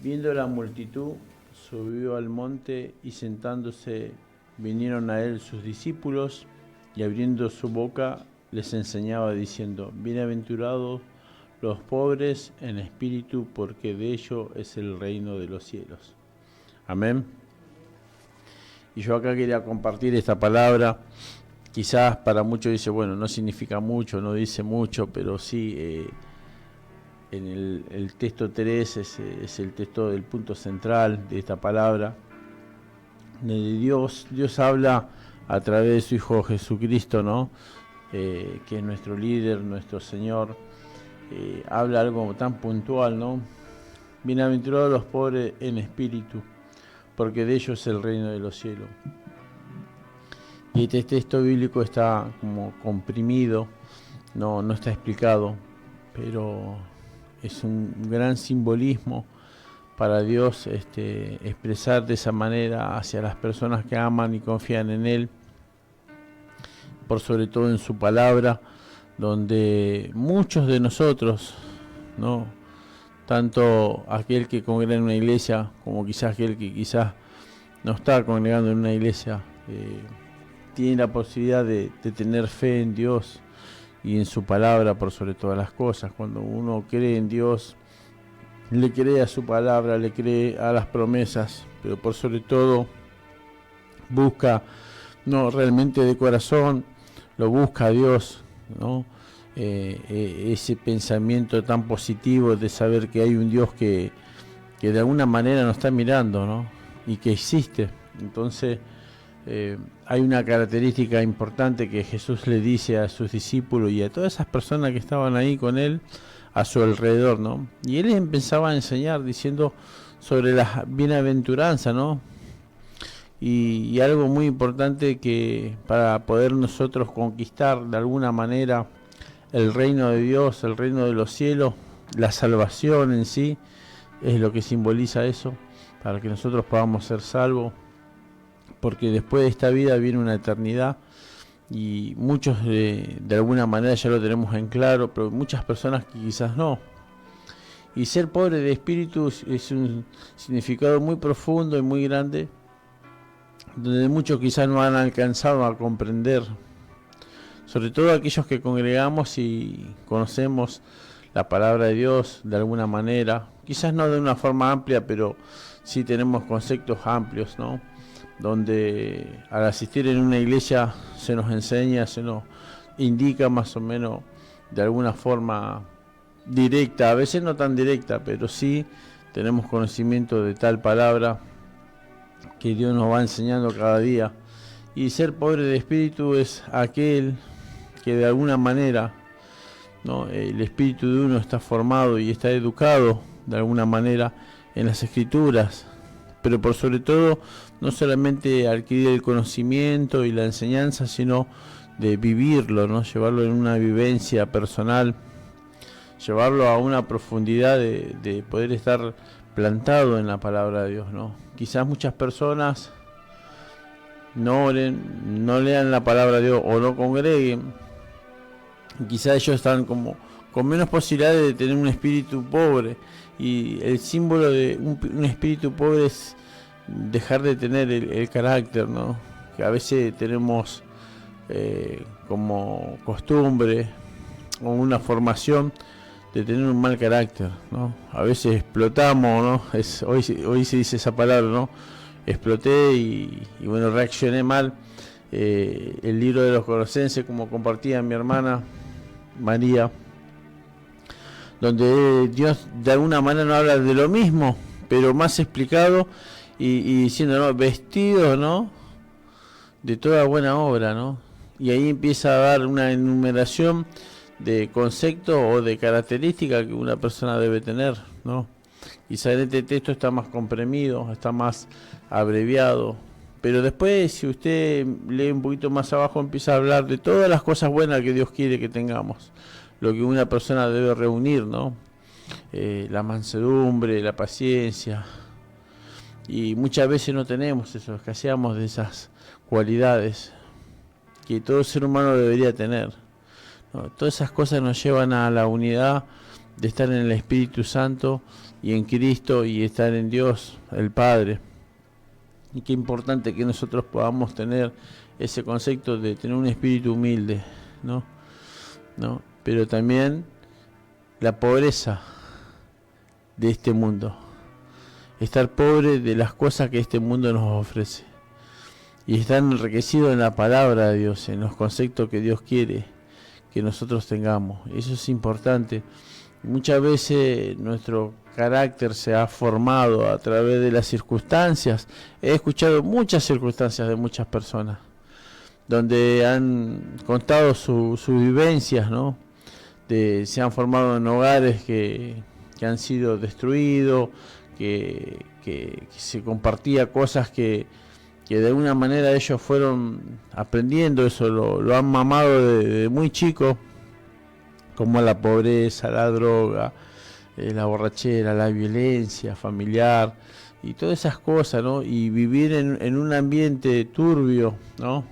Viendo la multitud, subió al monte y sentándose vinieron a él sus discípulos y abriendo su boca les enseñaba diciendo: bienaventurados los pobres en espíritu, porque de ellos es el reino de los cielos. Amén. Y yo acá quería compartir esta palabra. Quizás para muchos dice, bueno, no significa mucho, no dice mucho, pero sí, en el texto 3 es el texto del punto central de esta palabra. Dios habla a través de su Hijo Jesucristo, ¿no? Que es nuestro líder, nuestro Señor. Habla algo tan puntual, ¿no? Bienaventurados los pobres en espíritu, porque de ellos es el reino de los cielos. Y este texto bíblico está como comprimido, no está explicado, pero es un gran simbolismo para Dios expresar de esa manera hacia las personas que aman y confían en Él, por sobre todo en su palabra, donde muchos de nosotros, ¿no?, tanto aquel que congrega en una iglesia como quizás aquel que quizás no está congregando en una iglesia, tiene la posibilidad de tener fe en Dios y en su palabra por sobre todas las cosas. Cuando uno cree en Dios, le cree a su palabra, le cree a las promesas, pero por sobre todo busca, no realmente de corazón, lo busca a Dios, ¿no? Ese pensamiento tan positivo de saber que hay un Dios que de alguna manera nos está mirando, ¿no?, y que existe. Entonces hay una característica importante que Jesús le dice a sus discípulos y a todas esas personas que estaban ahí con él a su alrededor, ¿no? Y él les empezaba a enseñar diciendo sobre la bienaventuranza, ¿no? Y algo muy importante que para poder nosotros conquistar de alguna manera el reino de Dios, el reino de los cielos, la salvación en sí, es lo que simboliza eso, para que nosotros podamos ser salvos, porque después de esta vida viene una eternidad y muchos de alguna manera ya lo tenemos en claro, pero muchas personas que quizás no. Y ser pobre de espíritu es un significado muy profundo y muy grande, donde muchos quizás no han alcanzado a comprender, sobre todo aquellos que congregamos y conocemos la palabra de Dios de alguna manera, quizás no de una forma amplia, pero sí tenemos conceptos amplios, ¿no?, donde al asistir en una iglesia se nos enseña, se nos indica más o menos de alguna forma directa, a veces no tan directa, pero sí tenemos conocimiento de tal palabra que Dios nos va enseñando cada día. Y ser pobre de espíritu es aquel que de alguna manera, ¿no?, el espíritu de uno está formado y está educado de alguna manera en las escrituras, pero por sobre todo no solamente adquirir el conocimiento y la enseñanza, sino de vivirlo, ¿no?, llevarlo en una vivencia personal llevarlo a una profundidad de poder estar plantado en la palabra de Dios, ¿no? Quizás muchas personas no oren, no lean la palabra de Dios o no congreguen. Quizás ellos están como con menos posibilidades de tener un espíritu pobre, y el símbolo de un espíritu pobre es dejar de tener el carácter, ¿no? Que a veces tenemos como costumbre o una formación de tener un mal carácter, ¿no? A veces explotamos, ¿no? Hoy se dice esa palabra, ¿no? Exploté y bueno, reaccioné mal. El libro de los Colosenses, como compartía mi hermana María, donde Dios de alguna manera nos habla de lo mismo, pero más explicado y diciendo, ¿no? Vestidos, ¿no? De toda buena obra, ¿no? Y ahí empieza a dar una enumeración de conceptos o de características que una persona debe tener, ¿no? Quizá en este texto está más comprimido, está más abreviado, pero después, si usted lee un poquito más abajo, empieza a hablar de todas las cosas buenas que Dios quiere que tengamos, lo que una persona debe reunir, ¿no? La mansedumbre, la paciencia, y muchas veces no tenemos eso, escaseamos de esas cualidades que todo ser humano debería tener, ¿no? Todas esas cosas nos llevan a la unidad de estar en el Espíritu Santo y en Cristo y estar en Dios, el Padre. Y qué importante que nosotros podamos tener ese concepto de tener un espíritu humilde, ¿no? Pero también la pobreza de este mundo, estar pobre de las cosas que este mundo nos ofrece, y estar enriquecido en la palabra de Dios, en los conceptos que Dios quiere que nosotros tengamos. Eso es importante. Muchas veces nuestro carácter se ha formado a través de las circunstancias. He escuchado muchas circunstancias de muchas personas donde han contado sus vivencias, ¿no? Se han formado en hogares que han sido destruidos, que se compartía cosas que de alguna manera ellos fueron aprendiendo, eso lo han mamado de muy chico, como la pobreza, la droga, la borrachera, la violencia familiar y todas esas cosas, ¿no? Y vivir en un ambiente turbio, ¿no?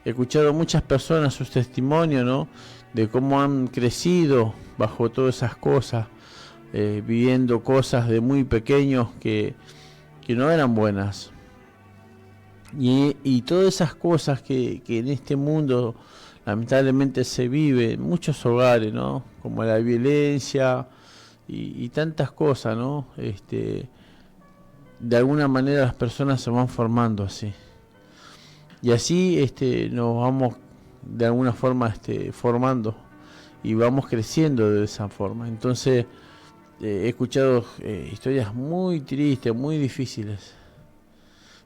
He escuchado muchas personas sus testimonios, ¿no? De cómo han crecido bajo todas esas cosas, viviendo cosas de muy pequeños que no eran buenas. Y todas esas cosas que en este mundo lamentablemente se vive en muchos hogares, ¿no? Como la violencia y tantas cosas, ¿no? De alguna manera las personas se van formando así. Y así nos vamos de alguna forma formando y vamos creciendo de esa forma. Entonces he escuchado historias muy tristes, muy difíciles.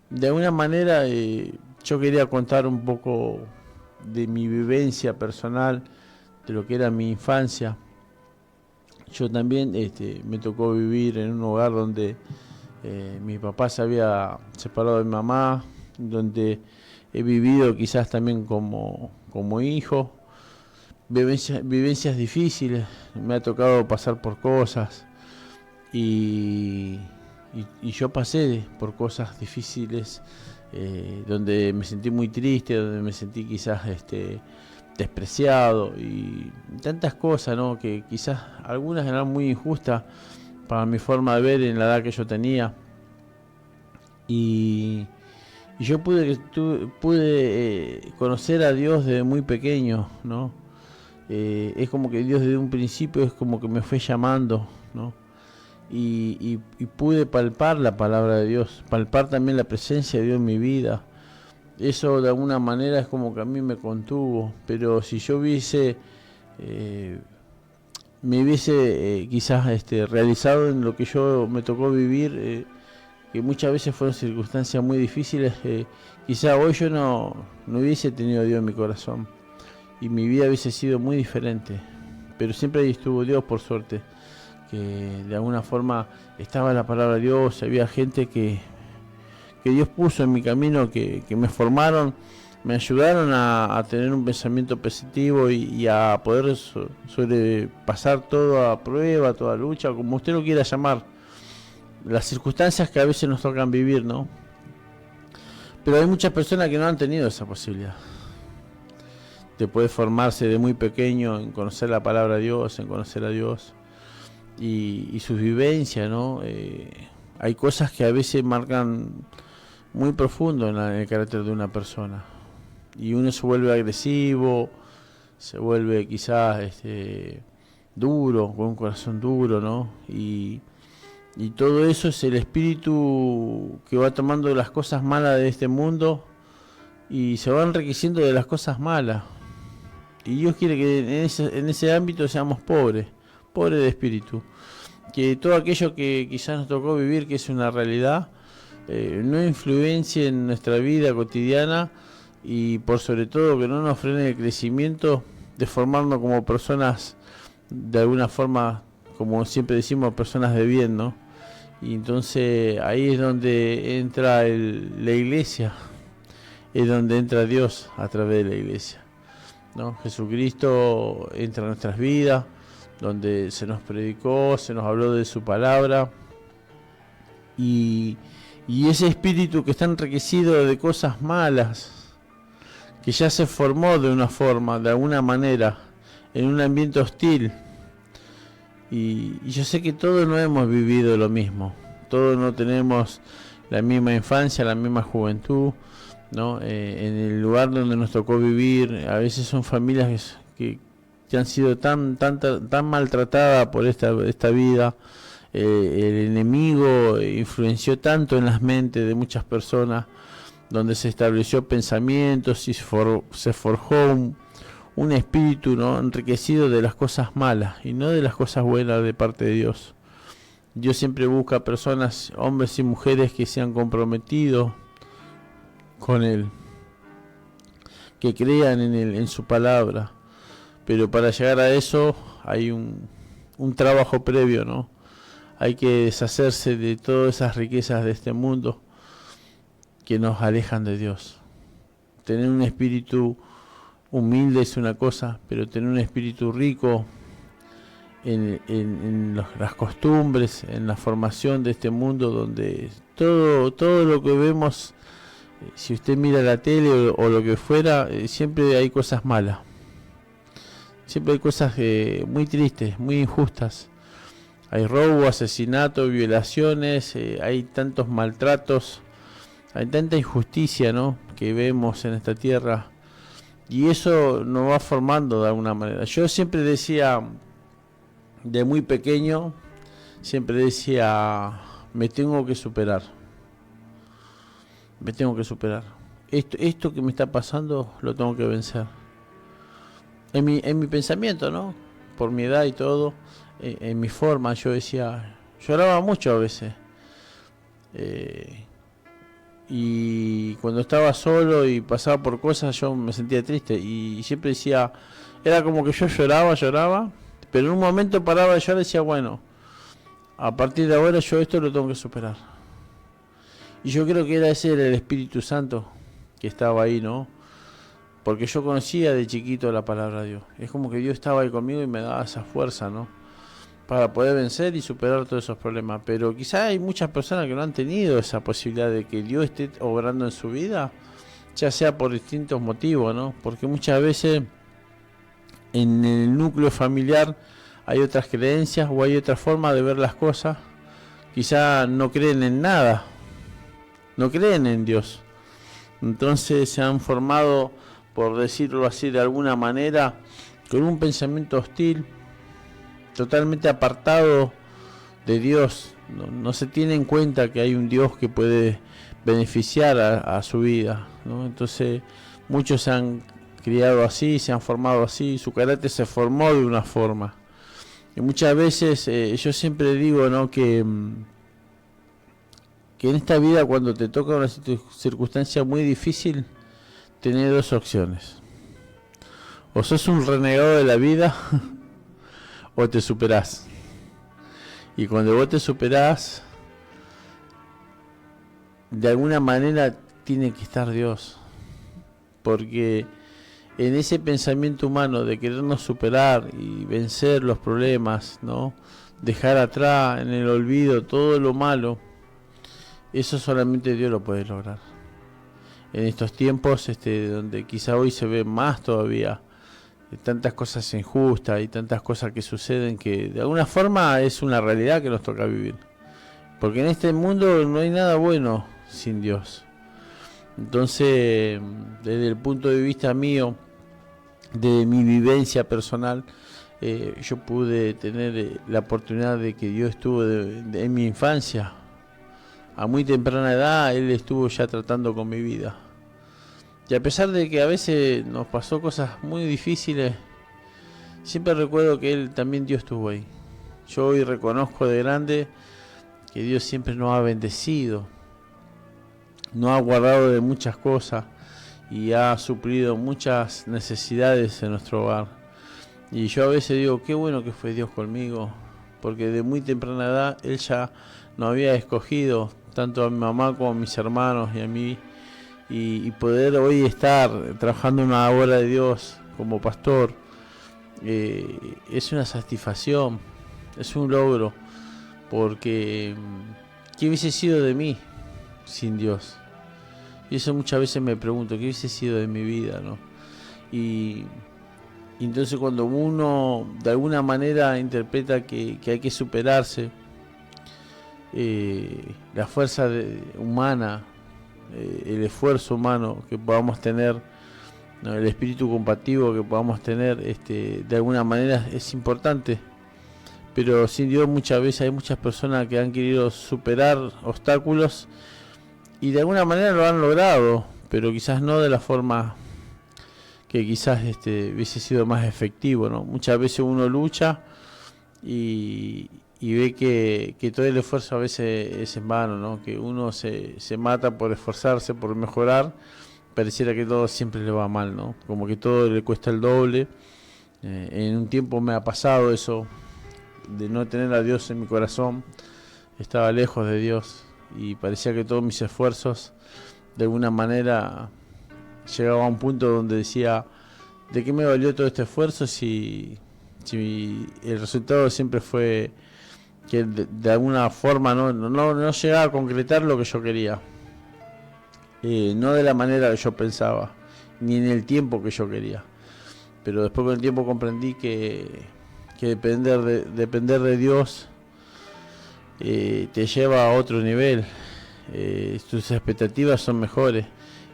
De alguna manera yo quería contar un poco de mi vivencia personal, de lo que era mi infancia. Yo también me tocó vivir en un hogar donde mi papá se había separado de mi mamá, donde he vivido quizás también como hijo, vivencias difíciles, me ha tocado pasar por cosas y yo pasé por cosas difíciles, donde me sentí muy triste, donde me sentí quizás despreciado y tantas cosas, ¿no? Que quizás algunas eran muy injustas para mi forma de ver en la edad que yo tenía, y yo pude conocer a Dios desde muy pequeño, ¿no? Es como que Dios desde un principio es como que me fue llamando, ¿no? Y pude palpar la palabra de Dios, palpar también la presencia de Dios en mi vida. Eso de alguna manera es como que a mí me contuvo, pero si yo me hubiese quizás realizado en lo que yo me tocó vivir, que muchas veces fueron circunstancias muy difíciles, quizás hoy yo no hubiese tenido a Dios en mi corazón y mi vida hubiese sido muy diferente, pero siempre ahí estuvo Dios, por suerte, que de alguna forma estaba la palabra de Dios, había gente que Dios puso en mi camino, que me formaron me ayudaron a tener un pensamiento positivo y a poder sobrepasar toda prueba, toda lucha, como usted lo quiera llamar, las circunstancias que a veces nos tocan vivir, ¿no? Pero hay muchas personas que no han tenido esa posibilidad de poder formarse de muy pequeño en conocer la palabra de Dios, en conocer a Dios y sus vivencias, ¿no? Hay cosas que a veces marcan muy profundo en el carácter de una persona. Y uno se vuelve agresivo, se vuelve quizás duro, con un corazón duro, ¿no? Y todo eso es el espíritu que va tomando las cosas malas de este mundo y se va enriqueciendo de las cosas malas. Y Dios quiere que en ese ámbito seamos pobres de espíritu. Que todo aquello que quizás nos tocó vivir, que es una realidad, no influencie en nuestra vida cotidiana y por sobre todo que no nos frene el crecimiento de formarnos como personas de alguna forma, como siempre decimos, personas de bien, ¿no? Y entonces ahí es donde entra la iglesia, es donde entra Dios a través de la iglesia, ¿no? Jesucristo entra en nuestras vidas, donde se nos predicó, se nos habló de su palabra y ese espíritu que está enriquecido de cosas malas, que ya se formó de una forma, de alguna manera, en un ambiente hostil. Y yo sé que todos no hemos vivido lo mismo, todos no tenemos la misma infancia, la misma juventud, ¿no? En el lugar donde nos tocó vivir, a veces son familias que han sido tan maltratadas por esta vida. El enemigo influenció tanto en las mentes de muchas personas, donde se estableció pensamientos y se forjó un espíritu, ¿no? Enriquecido de las cosas malas y no de las cosas buenas de parte de Dios. Dios siempre busca personas, hombres y mujeres que se han comprometido con Él, que crean en Él, en su palabra. Pero para llegar a eso hay un trabajo previo, ¿no? Hay que deshacerse de todas esas riquezas de este mundo que nos alejan de Dios. Tener un espíritu humilde es una cosa, pero tener un espíritu rico en las costumbres, en la formación de este mundo, donde todo lo que vemos, si usted mira la tele o lo que fuera, siempre hay cosas malas. Siempre hay cosas muy tristes, muy injustas. Hay robo, asesinato, violaciones, hay tantos maltratos, hay tanta injusticia, ¿no?, que vemos en esta tierra. Y eso nos va formando de alguna manera. Yo siempre decía, de muy pequeño, siempre decía, me tengo que superar. Me tengo que superar. Esto que me está pasando lo tengo que vencer. En mi pensamiento, ¿no? Por mi edad y todo, en mi forma, yo decía, lloraba mucho a veces. Y cuando estaba solo y pasaba por cosas, yo me sentía triste. Y siempre decía, era como que yo lloraba, pero en un momento paraba de llorar y decía, bueno, a partir de ahora yo esto lo tengo que superar. Y yo creo que ese era el Espíritu Santo que estaba ahí, ¿no? Porque yo conocía de chiquito la palabra de Dios. Es como que Dios estaba ahí conmigo y me daba esa fuerza, ¿no?, para poder vencer y superar todos esos problemas. Pero quizás hay muchas personas que no han tenido esa posibilidad de que Dios esté obrando en su vida, ya sea por distintos motivos, ¿no? Porque muchas veces en el núcleo familiar hay otras creencias o hay otra forma de ver las cosas. Quizás no creen en nada, no creen en Dios. Entonces se han formado, por decirlo así de alguna manera, con un pensamiento hostil, totalmente apartado de Dios. No se tiene en cuenta que hay un Dios que puede beneficiar a su vida, ¿no? Entonces muchos se han criado así, se han formado así, su carácter se formó de una forma. Y muchas veces yo siempre digo, ¿no?, que en esta vida, cuando te toca una circunstancia muy difícil, tenés dos opciones: o sos un renegado de la vida o te superás. Y cuando vos te superás, de alguna manera tiene que estar Dios. porque en ese pensamiento humano de querernos superar y vencer los problemas, ¿no? Dejar atrás en el olvido todo lo malo, eso solamente Dios lo puede lograr. En estos tiempos donde quizá hoy se ve más todavía, tantas cosas injustas y tantas cosas que suceden, que de alguna forma es una realidad que nos toca vivir. Porque en este mundo no hay nada bueno sin Dios. Entonces, desde el punto de vista mío, de mi vivencia personal, yo pude tener la oportunidad de que Dios estuvo en mi infancia. A muy temprana edad Él estuvo ya tratando con mi vida. Y a pesar de que a veces nos pasó cosas muy difíciles, siempre recuerdo que Dios estuvo ahí. Yo hoy reconozco de grande que Dios siempre nos ha bendecido, nos ha guardado de muchas cosas y ha suplido muchas necesidades en nuestro hogar. Y yo a veces digo, qué bueno que fue Dios conmigo, porque de muy temprana edad Él ya nos había escogido, tanto a mi mamá como a mis hermanos y a mí, y poder hoy estar trabajando en una obra de Dios como pastor, es una satisfacción, es un logro, porque ¿qué hubiese sido de mí sin Dios? Y eso muchas veces me pregunto, ¿qué hubiese sido de mi vida, no? Y entonces cuando uno de alguna manera interpreta que hay que superarse, la fuerza humana, el esfuerzo humano que podamos tener, ¿no? El espíritu combativo que podamos tener, de alguna manera es importante. Pero sin Dios muchas veces hay muchas personas que han querido superar obstáculos y de alguna manera lo han logrado, pero quizás no de la forma que quizás hubiese sido más efectivo, ¿no? Muchas veces uno lucha y ve que todo el esfuerzo a veces es en vano, ¿no? Que uno se mata por esforzarse, por mejorar, pareciera que todo siempre le va mal, ¿no? Como que todo le cuesta el doble. En un tiempo me ha pasado eso, de no tener a Dios en mi corazón, estaba lejos de Dios y parecía que todos mis esfuerzos de alguna manera llegaba a un punto donde decía, ¿de qué me valió todo este esfuerzo si el resultado siempre fue que de alguna forma no llegaba a concretar lo que yo quería, no de la manera que yo pensaba, ni en el tiempo que yo quería? Pero después con el tiempo comprendí que depender de Dios te lleva a otro nivel. Tus expectativas son mejores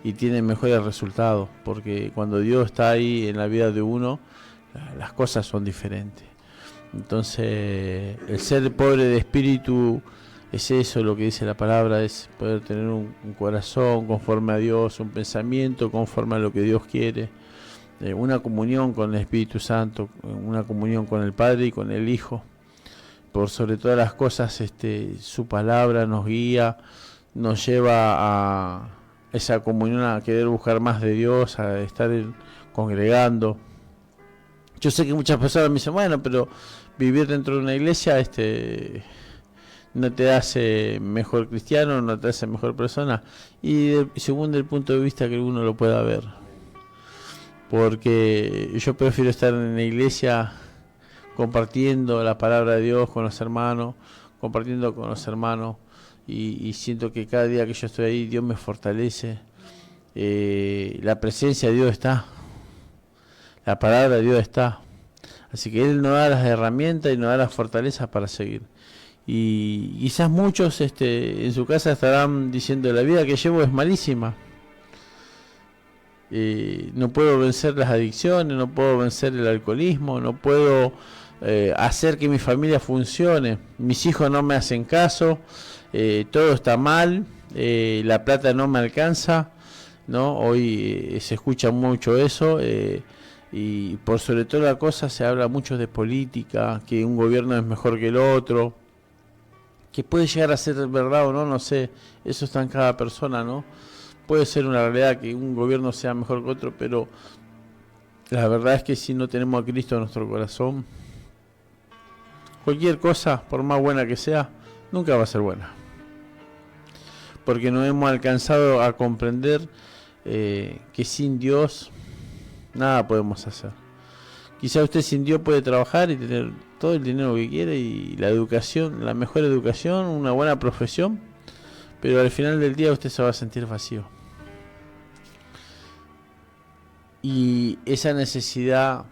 y tienen mejores resultados, porque cuando Dios está ahí en la vida de uno, las cosas son diferentes. Entonces, el ser pobre de espíritu es eso, lo que dice la palabra, es poder tener un corazón conforme a Dios, un pensamiento conforme a lo que Dios quiere, una comunión con el Espíritu Santo, una comunión con el Padre y con el Hijo. Por sobre todas las cosas, su palabra nos guía, nos lleva a esa comunión, a querer buscar más de Dios, a estar congregando. Yo sé que muchas personas me dicen, bueno, pero vivir dentro de una iglesia no te hace mejor cristiano, no te hace mejor persona. Y según el punto de vista que uno lo pueda ver. Porque yo prefiero estar en la iglesia compartiendo la palabra de Dios con los hermanos, compartiendo con los hermanos, y siento que cada día que yo estoy ahí Dios me fortalece, la presencia de Dios está, la palabra de Dios está, así que Él nos da las herramientas y nos da las fortalezas para seguir. Y quizás muchos en su casa estarán diciendo, la vida que llevo es malísima, no puedo vencer las adicciones, no puedo vencer el alcoholismo, no puedo hacer que mi familia funcione, mis hijos no me hacen caso, todo está mal, la plata no me alcanza, ¿no? Hoy se escucha mucho eso, y por sobre toda la cosa se habla mucho de política, que un gobierno es mejor que el otro, que puede llegar a ser verdad o no, no sé, eso está en cada persona, ¿no? Puede ser una realidad que un gobierno sea mejor que otro, pero la verdad es que si no tenemos a Cristo en nuestro corazón, cualquier cosa, por más buena que sea, nunca va a ser buena. Porque no hemos alcanzado a comprender que sin Dios nada podemos hacer. Quizá usted sin Dios puede trabajar y tener todo el dinero que quiere y la educación, la mejor educación, una buena profesión, pero al final del día usted se va a sentir vacío. Y esa necesidad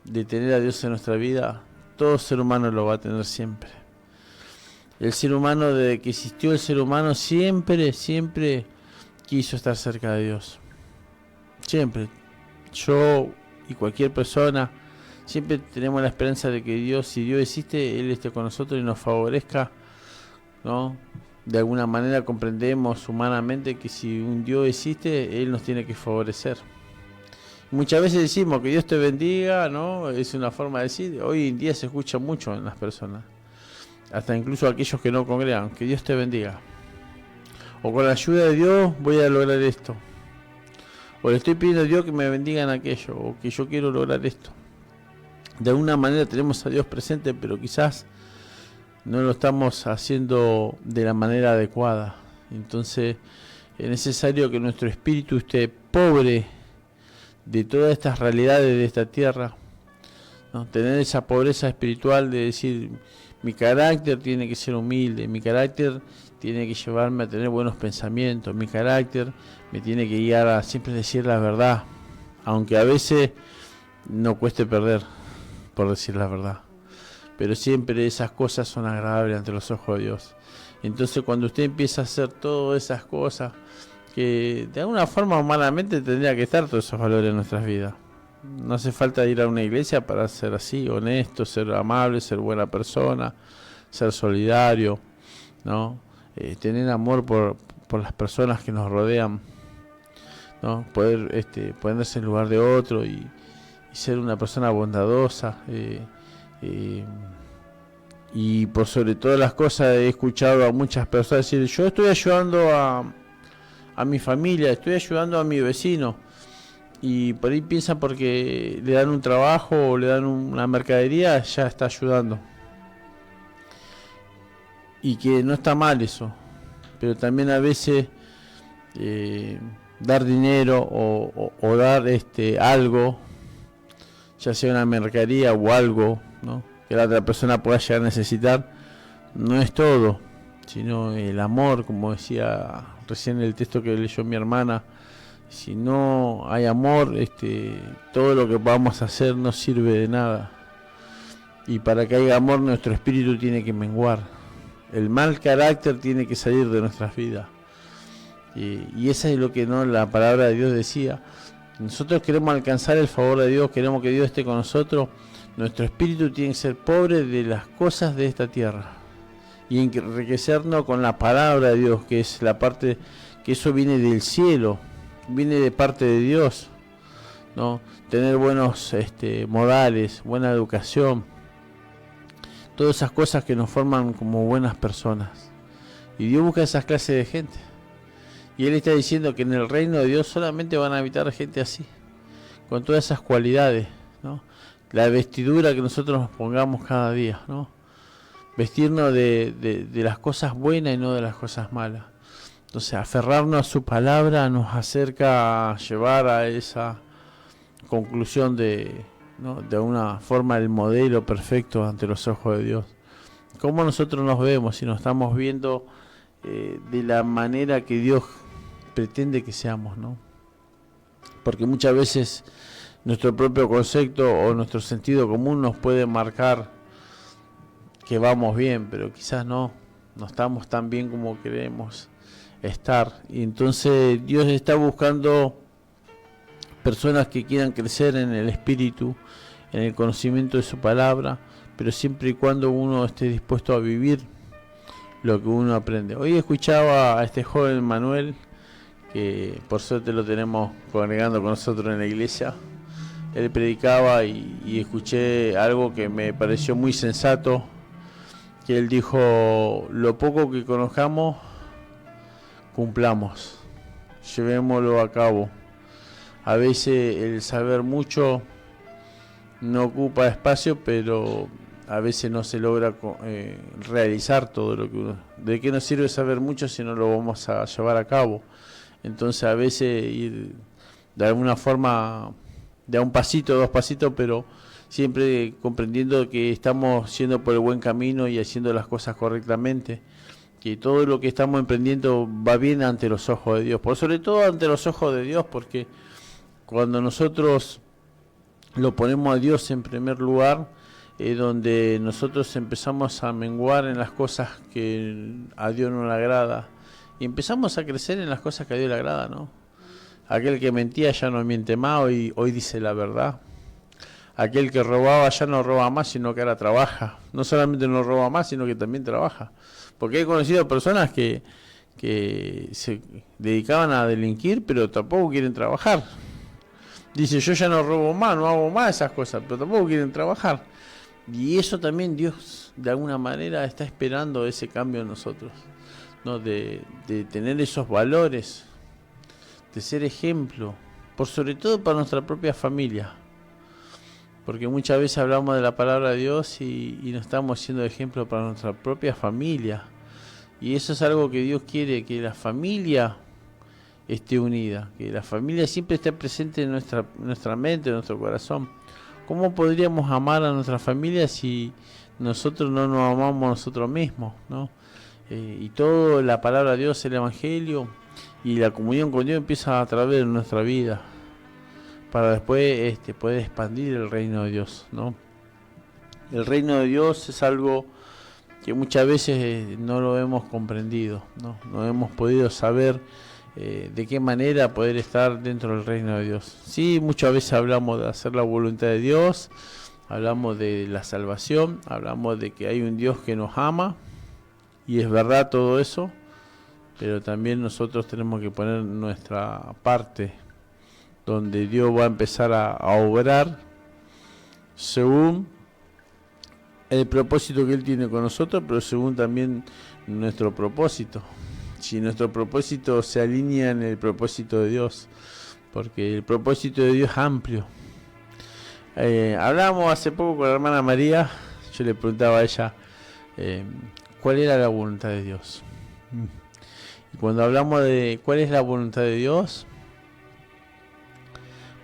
de tener a Dios en nuestra vida, todo ser humano lo va a tener siempre. El ser humano, desde que existió el ser humano, siempre quiso estar cerca de Dios. Siempre. Yo y cualquier persona, siempre tenemos la esperanza de que Dios, si Dios existe, Él esté con nosotros y nos favorezca, ¿no? De alguna manera comprendemos humanamente que si un Dios existe, Él nos tiene que favorecer. Muchas veces decimos que Dios te bendiga, ¿no? Es una forma de decir. Hoy en día se escucha mucho en las personas, hasta incluso aquellos que no congregan, que Dios te bendiga. O con la ayuda de Dios voy a lograr esto. O le estoy pidiendo a Dios que me bendiga en aquello, o que yo quiero lograr esto. De alguna manera tenemos a Dios presente, pero quizás no lo estamos haciendo de la manera adecuada. Entonces es necesario que nuestro espíritu esté pobre de todas estas realidades de esta tierra, ¿no? Tener esa pobreza espiritual de decir, mi carácter tiene que ser humilde, mi carácter tiene que llevarme a tener buenos pensamientos, mi carácter me tiene que guiar a siempre decir la verdad, aunque a veces no cueste perder por decir la verdad, pero siempre esas cosas son agradables ante los ojos de Dios. Entonces cuando usted empieza a hacer todas esas cosas que de alguna forma humanamente tendría que estar todos esos valores en nuestras vidas, no hace falta ir a una iglesia para ser así, honesto, ser amable, ser buena persona, ser solidario, ¿no? Tener amor por las personas que nos rodean, ¿no? Poder ponerse en lugar de otro y ser una persona bondadosa, y por sobre todas las cosas he escuchado a muchas personas decir, yo estoy ayudando a mi familia, estoy ayudando a mi vecino, y por ahí piensan porque le dan un trabajo o le dan una mercadería, ya está ayudando, y que no está mal eso, pero también a veces dar dinero o dar algo, ya sea una mercadería o algo, ¿no? Que la otra persona pueda llegar a necesitar, no es todo, sino el amor, como decía recién el texto que leyó mi hermana. Si no hay amor, todo lo que podamos hacer no sirve de nada. Y para que haya amor, nuestro espíritu tiene que menguar. El mal carácter tiene que salir de nuestras vidas. Y eso es lo que la palabra de Dios decía. Nosotros queremos alcanzar el favor de Dios, queremos que Dios esté con nosotros. Nuestro espíritu tiene que ser pobre de las cosas de esta tierra y enriquecernos con la palabra de Dios, que es la parte, que eso viene del cielo, viene de parte de Dios, ¿no? Tener buenos modales, buena educación, todas esas cosas que nos forman como buenas personas. Y Dios busca esas clases de gente. Y Él está diciendo que en el reino de Dios solamente van a habitar gente así, con todas esas cualidades, ¿no? La vestidura que nosotros nos pongamos cada día, ¿no? Vestirnos de las cosas buenas y no de las cosas malas. Entonces, aferrarnos a su palabra nos acerca a llevar a esa conclusión ¿no? De una forma el modelo perfecto ante los ojos de Dios. ¿Cómo nosotros nos vemos si nos estamos viendo de la manera que Dios pretende que seamos, ¿no? Porque muchas veces nuestro propio concepto o nuestro sentido común nos puede marcar que vamos bien, pero quizás no estamos tan bien como queremos estar. Y entonces Dios está buscando personas que quieran crecer en el espíritu, en el conocimiento de su palabra, pero siempre y cuando uno esté dispuesto a vivir lo que uno aprende. Hoy escuchaba a este joven Manuel, que por suerte lo tenemos congregando con nosotros en la iglesia. Él predicaba y escuché algo que me pareció muy sensato, que él dijo: lo poco que conozcamos, cumplamos, llevémoslo a cabo. A veces el saber mucho no ocupa espacio, pero a veces no se logra realizar todo lo que uno... ¿De qué nos sirve saber mucho si no lo vamos a llevar a cabo? Entonces a veces ir de alguna forma de a un pasito, 2 pasitos, pero siempre comprendiendo que estamos yendo por el buen camino y haciendo las cosas correctamente, que todo lo que estamos emprendiendo va bien ante los ojos de Dios, por sobre todo ante los ojos de Dios, porque cuando nosotros lo ponemos a Dios en primer lugar, es donde nosotros empezamos a menguar en las cosas que a Dios no le agrada, y empezamos a crecer en las cosas que a Dios le agrada, ¿no? Aquel que mentía ya no miente más, hoy dice la verdad. Aquel que robaba ya no roba más, sino que ahora trabaja. No solamente no roba más, sino que también trabaja. Porque he conocido personas que se dedicaban a delinquir, pero tampoco quieren trabajar. Dice, yo ya no robo más, no hago más esas cosas, pero tampoco quieren trabajar. Y eso también Dios, de alguna manera, está esperando ese cambio en nosotros, ¿no? De tener esos valores, de ser ejemplo, por sobre todo para nuestra propia familia. Porque muchas veces hablamos de la palabra de Dios y no estamos siendo ejemplo para nuestra propia familia. Y eso es algo que Dios quiere, que la familia esté unida, que la familia siempre esté presente en nuestra mente, en nuestro corazón. ¿Cómo podríamos amar a nuestra familia si nosotros no nos amamos a nosotros mismos, ¿no? Y toda la palabra de Dios, el Evangelio y la comunión con Dios empieza a través de nuestra vida, para después poder expandir el reino de Dios, ¿no? El reino de Dios es algo que muchas veces no lo hemos comprendido, no hemos podido saber de qué manera poder estar dentro del reino de Dios. Sí, muchas veces hablamos de hacer la voluntad de Dios, hablamos de la salvación, hablamos de que hay un Dios que nos ama, y es verdad todo eso, pero también nosotros tenemos que poner nuestra parte, donde Dios va a empezar a obrar según el propósito que Él tiene con nosotros, pero según también nuestro propósito. Si nuestro propósito se alinea en el propósito de Dios, porque el propósito de Dios es amplio. Hablábamos hace poco con la hermana María, yo le preguntaba a ella cuál era la voluntad de Dios. Y cuando hablamos de cuál es la voluntad de Dios,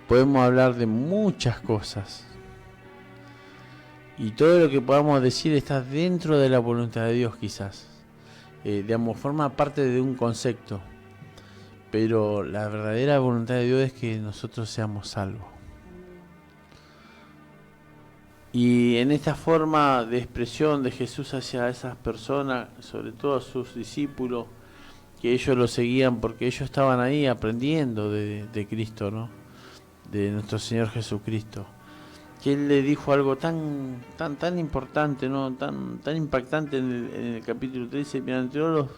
podemos hablar de muchas cosas. Y todo lo que podamos decir está dentro de la voluntad de Dios quizás. Digamos, forma parte de un concepto. Pero la verdadera voluntad de Dios es que nosotros seamos salvos. Y en esta forma de expresión de Jesús hacia esas personas, sobre todo a sus discípulos, que ellos lo seguían porque ellos estaban ahí aprendiendo de Cristo, ¿no? De nuestro Señor Jesucristo, que Él le dijo algo tan importante, ¿no? tan impactante en el capítulo 13, bienaventurados los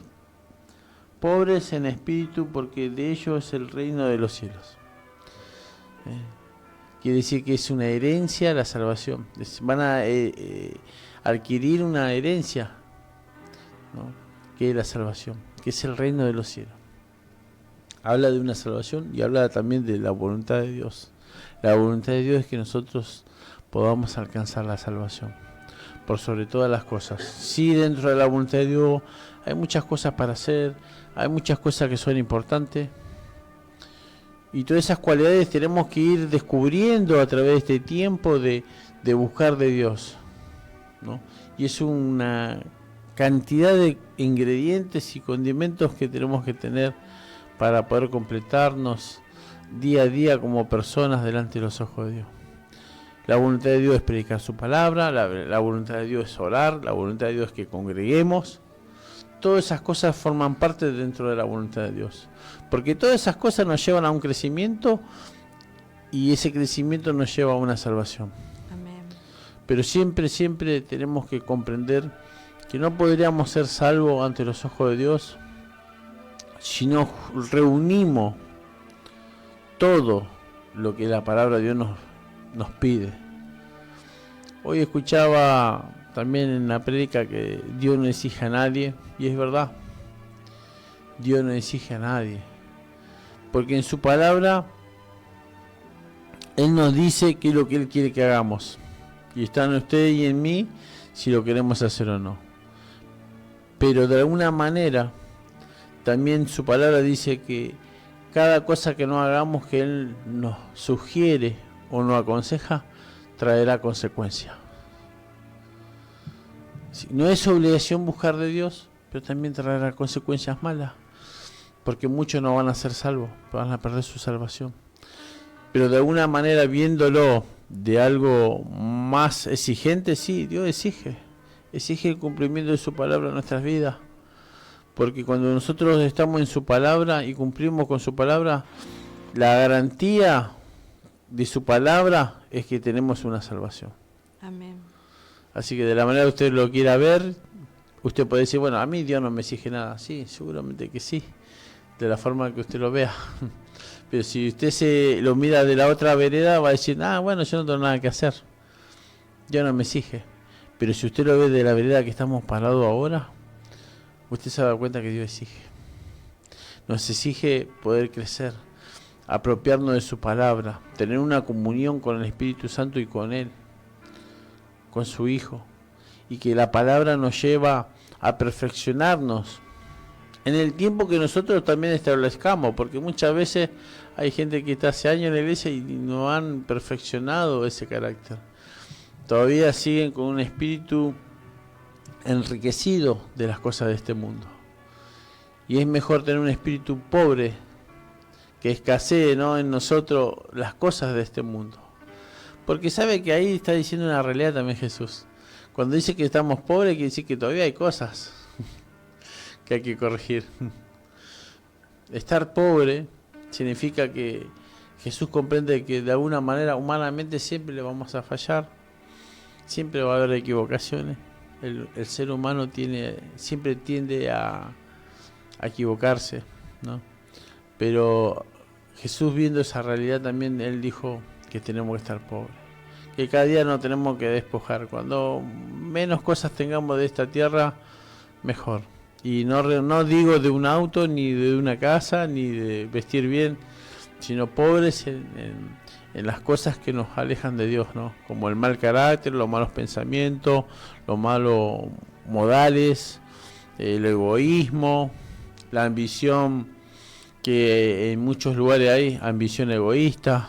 pobres en espíritu, porque de ellos es el reino de los cielos. Quiere decir que es una herencia la salvación. Van a adquirir una herencia, ¿no? Que es la salvación, que es el reino de los cielos. Habla de una salvación y habla también de la voluntad de Dios. La voluntad de Dios es que nosotros podamos alcanzar la salvación, por sobre todas las cosas. Sí, dentro de la voluntad de Dios hay muchas cosas para hacer, hay muchas cosas que son importantes, y todas esas cualidades tenemos que ir descubriendo a través de este tiempo de buscar de Dios, ¿no? Y es una cantidad de ingredientes y condimentos que tenemos que tener para poder completarnos día a día como personas delante de los ojos de Dios. La voluntad de Dios es predicar su palabra, la voluntad de Dios es orar, la voluntad de Dios es que congreguemos. Todas esas cosas forman parte dentro de la voluntad de Dios, porque todas esas cosas nos llevan a un crecimiento, y ese crecimiento nos lleva a una salvación. Amén. Pero siempre tenemos que comprender que no podríamos ser salvos ante los ojos de Dios si no reunimos todo lo que la palabra de Dios nos pide. Hoy escuchaba también en la prédica que Dios no exige a nadie, y es verdad, Dios no exige a nadie, porque en su palabra Él nos dice qué es lo que Él quiere que hagamos, y está en usted y en mí si lo queremos hacer o no. Pero de alguna manera también su palabra dice que cada cosa que no hagamos que Él nos sugiere o nos aconseja, traerá consecuencias. No es obligación buscar de Dios, pero también traerá consecuencias malas, porque muchos no van a ser salvos, van a perder su salvación. Pero de alguna manera, viéndolo de algo más exigente, sí, Dios exige el cumplimiento de su palabra en nuestras vidas, porque cuando nosotros estamos en su palabra y cumplimos con su palabra, la garantía de su palabra es que tenemos una salvación. Amén. Así que de la manera que usted lo quiera ver, usted puede decir, bueno, a mí Dios no me exige nada. Sí, seguramente que sí, de la forma que usted lo vea. Pero si usted se lo mira de la otra vereda, va a decir, bueno, yo no tengo nada que hacer. Dios no me exige. Pero si usted lo ve de la vereda que estamos parados ahora, usted se da cuenta que Dios exige. Nos exige poder crecer, apropiarnos de su palabra, tener una comunión con el Espíritu Santo y con Él, con su Hijo, y que la palabra nos lleva a perfeccionarnos en el tiempo que nosotros también establezcamos, porque muchas veces hay gente que está hace años en la iglesia y no han perfeccionado ese carácter. Todavía siguen con un espíritu enriquecido de las cosas de este mundo. Y es mejor tener un espíritu pobre que escasee, ¿no?, en nosotros las cosas de este mundo. Porque sabe que ahí está diciendo una realidad también Jesús. Cuando dice que estamos pobres, quiere decir que todavía hay cosas que hay que corregir. Estar pobre significa que Jesús comprende que de alguna manera humanamente siempre le vamos a fallar, siempre va a haber equivocaciones. El ser humano siempre tiende a equivocarse, ¿no? Pero Jesús, viendo esa realidad, también Él dijo que tenemos que estar pobres, que cada día nos tenemos que despojar. Cuando menos cosas tengamos de esta tierra, mejor. Y no digo de un auto, ni de una casa, ni de vestir bien, sino pobres en las cosas que nos alejan de Dios, ¿no? Como el mal carácter, los malos pensamientos, los malos modales, el egoísmo, la ambición, que en muchos lugares hay ambición egoísta.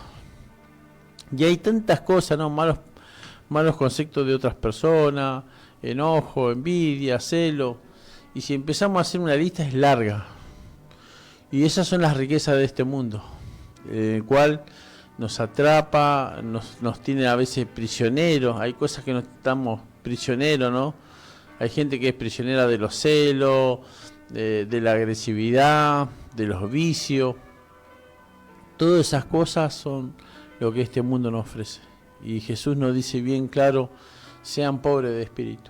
Y hay tantas cosas, ¿no? Malos conceptos de otras personas, enojo, envidia, celo. Y si empezamos a hacer una lista, es larga. Y esas son las riquezas de este mundo, el cual nos atrapa, nos tiene a veces prisioneros. Hay cosas que no estamos prisioneros, ¿no? Hay gente que es prisionera de los celos, de la agresividad, de los vicios. Todas esas cosas son lo que este mundo nos ofrece. Y Jesús nos dice bien claro, sean pobres de espíritu.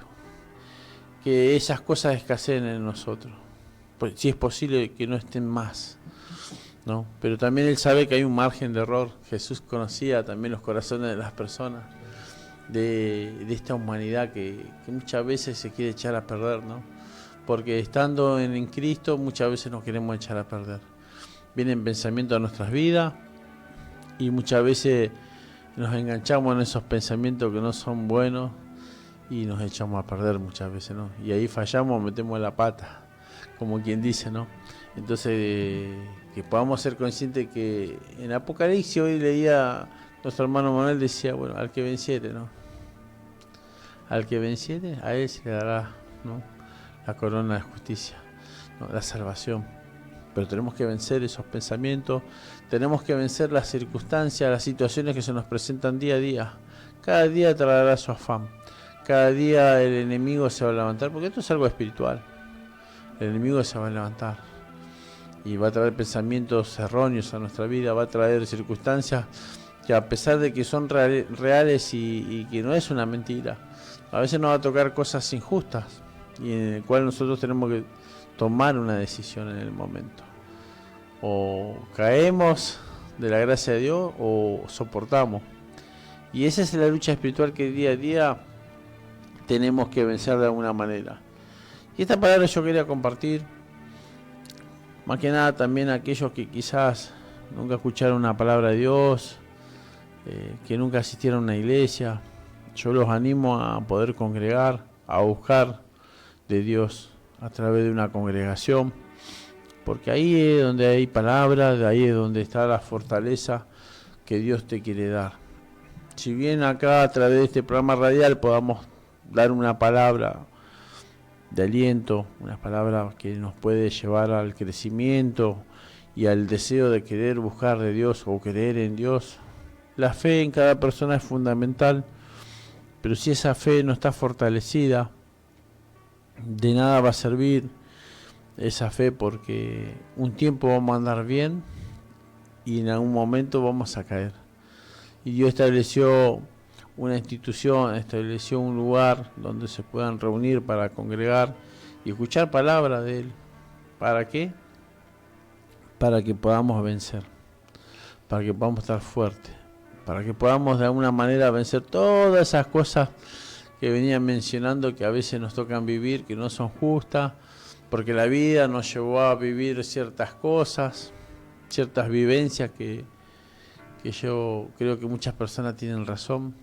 Que esas cosas escaseen en nosotros. Pues, si es posible que no estén más, ¿no? Pero también Él sabe que hay un margen de error. Jesús conocía también los corazones de las personas, de esta humanidad que muchas veces se quiere echar a perder, ¿no? Porque estando en Cristo muchas veces nos queremos echar a perder. Vienen pensamientos a nuestras vidas y muchas veces nos enganchamos en esos pensamientos que no son buenos y nos echamos a perder muchas veces, ¿no? Y ahí fallamos, metemos la pata, como quien dice, ¿no? Entonces, que podamos ser conscientes que en Apocalipsis, hoy leía nuestro hermano Manuel, decía, bueno, al que venciere, ¿no? Al que venciere, a él se le dará, ¿no?, la corona de justicia, ¿no?, la salvación. Pero tenemos que vencer esos pensamientos, tenemos que vencer las circunstancias, las situaciones que se nos presentan día a día. Cada día traerá su afán, cada día el enemigo se va a levantar, porque esto es algo espiritual. El enemigo se va a levantar y va a traer pensamientos erróneos a nuestra vida, va a traer circunstancias que, a pesar de que son reales y que no es una mentira, a veces nos va a tocar cosas injustas y en el cual nosotros tenemos que tomar una decisión en el momento. O caemos de la gracia de Dios o soportamos. Y esa es la lucha espiritual que día a día tenemos que vencer de alguna manera. Y esta palabra yo quería compartir, más que nada también a aquellos que quizás nunca escucharon una palabra de Dios, que nunca asistieron a una iglesia. Yo los animo a poder congregar, a buscar de Dios a través de una congregación, porque ahí es donde hay palabras, ahí es donde está la fortaleza que Dios te quiere dar. Si bien acá a través de este programa radial podamos dar una palabra de aliento, una palabra que nos puede llevar al crecimiento y al deseo de querer buscar de Dios o creer en Dios, la fe en cada persona es fundamental, pero si esa fe no está fortalecida, de nada va a servir esa fe, porque un tiempo vamos a andar bien y en algún momento vamos a caer. Y Dios estableció una institución, estableció un lugar donde se puedan reunir para congregar y escuchar palabras de Él. ¿Para qué? Para que podamos vencer, para que podamos estar fuertes, para que podamos de alguna manera vencer todas esas cosas que venían mencionando que a veces nos tocan vivir, que no son justas, porque la vida nos llevó a vivir ciertas cosas, ciertas vivencias que yo creo que muchas personas tienen razón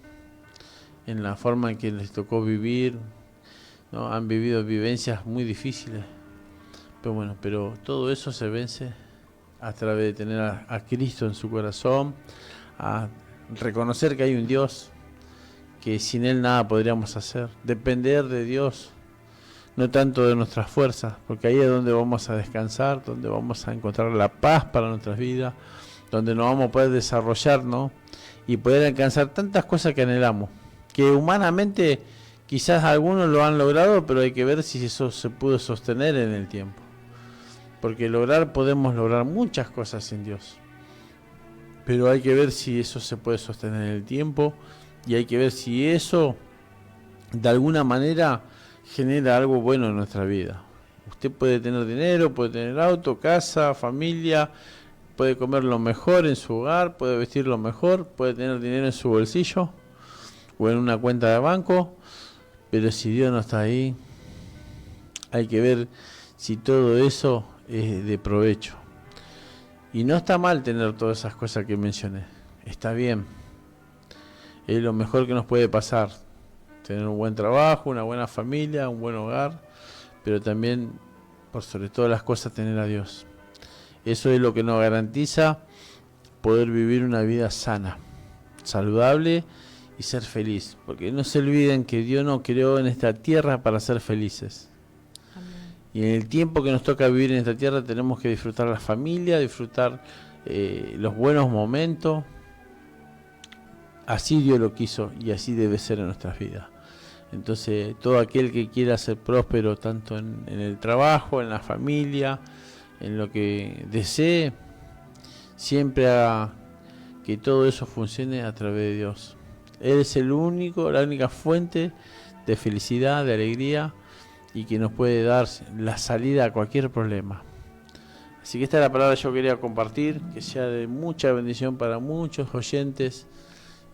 en la forma en que les tocó vivir, ¿no? Han vivido vivencias muy difíciles, pero bueno, pero todo eso se vence a través de tener a Cristo en su corazón, a reconocer que hay un Dios, que sin Él nada podríamos hacer, depender de Dios, no tanto de nuestras fuerzas, porque ahí es donde vamos a descansar, donde vamos a encontrar la paz para nuestras vidas, donde nos vamos a poder desarrollar, ¿no? Y poder alcanzar tantas cosas que anhelamos, que humanamente quizás algunos lo han logrado, pero hay que ver si eso se pudo sostener en el tiempo. Porque podemos lograr muchas cosas en Dios, pero hay que ver si eso se puede sostener en el tiempo, y hay que ver si eso de alguna manera genera algo bueno en nuestra vida. Usted puede tener dinero, puede tener auto, casa, familia, puede comer lo mejor en su hogar, puede vestir lo mejor, puede tener dinero en su bolsillo o en una cuenta de banco, pero si Dios no está ahí, hay que ver si todo eso es de provecho. Y no está mal tener todas esas cosas que mencioné, está bien, es lo mejor que nos puede pasar, tener un buen trabajo, una buena familia, un buen hogar, pero también, por sobre todas las cosas, tener a Dios. Eso es lo que nos garantiza poder vivir una vida sana, saludable y ser feliz, porque no se olviden que Dios nos creó en esta tierra para ser felices. Y en el tiempo que nos toca vivir en esta tierra tenemos que disfrutar la familia, disfrutar los buenos momentos. Así Dios lo quiso y así debe ser en nuestras vidas. Entonces, todo aquel que quiera ser próspero, tanto en el trabajo, en la familia, en lo que desee, siempre haga que todo eso funcione a través de Dios. Él es la única fuente de felicidad, de alegría, y que nos puede dar la salida a cualquier problema. Así que esta es la palabra que yo quería compartir, que sea de mucha bendición para muchos oyentes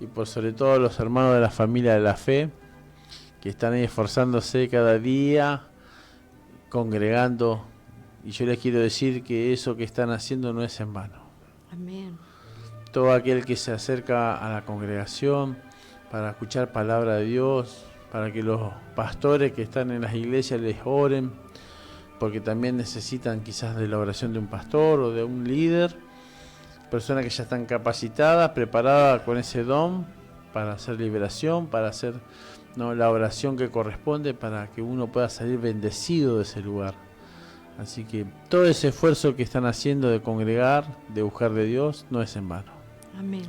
y por sobre todo los hermanos de la familia de la fe, que están ahí esforzándose cada día, congregando, y yo les quiero decir que eso que están haciendo no es en vano. Amén. Todo aquel que se acerca a la congregación para escuchar palabra de Dios, para que los pastores que están en las iglesias les oren, porque también necesitan quizás de la oración de un pastor o de un líder, personas que ya están capacitadas, preparadas con ese don para hacer liberación, para hacer la oración que corresponde, para que uno pueda salir bendecido de ese lugar. Así que todo ese esfuerzo que están haciendo de congregar, de buscar de Dios, no es en vano. Amén.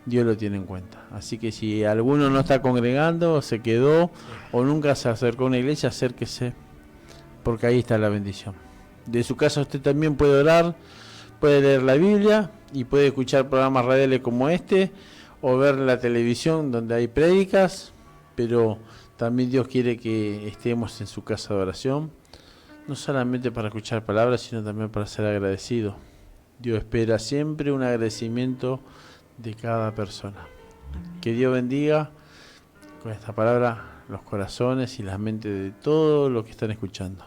Dios lo tiene en cuenta. Así que si alguno no está congregando, se quedó o nunca se acercó a una iglesia, acérquese, porque ahí está la bendición. De su casa usted también puede orar, puede leer la Biblia y puede escuchar programas radiales como este o ver la televisión donde hay prédicas, pero también Dios quiere que estemos en su casa de oración, no solamente para escuchar palabras, sino también para ser agradecidos. Dios espera siempre un agradecimiento de cada persona. Que Dios bendiga con esta palabra los corazones y las mentes de todos los que están escuchando.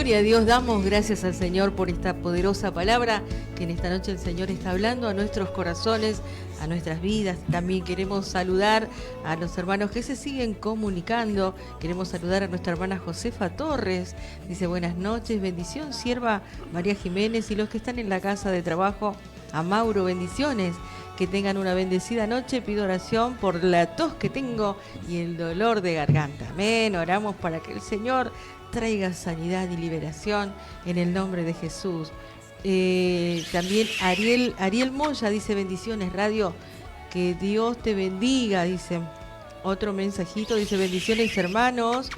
Gloria a Dios, damos gracias al Señor por esta poderosa palabra que en esta noche el Señor está hablando a nuestros corazones, a nuestras vidas. También queremos saludar a los hermanos que se siguen comunicando. Queremos saludar a nuestra hermana Josefa Torres. Dice buenas noches, bendición, sierva María Jiménez y los que están en la casa de trabajo. A Mauro, bendiciones. Que tengan una bendecida noche. Pido oración por la tos que tengo y el dolor de garganta. Amén. Oramos para que el Señor traiga sanidad y liberación en el nombre de Jesús. También Ariel Moya dice bendiciones radio, que Dios te bendiga, dice. Otro mensajito dice bendiciones hermanos,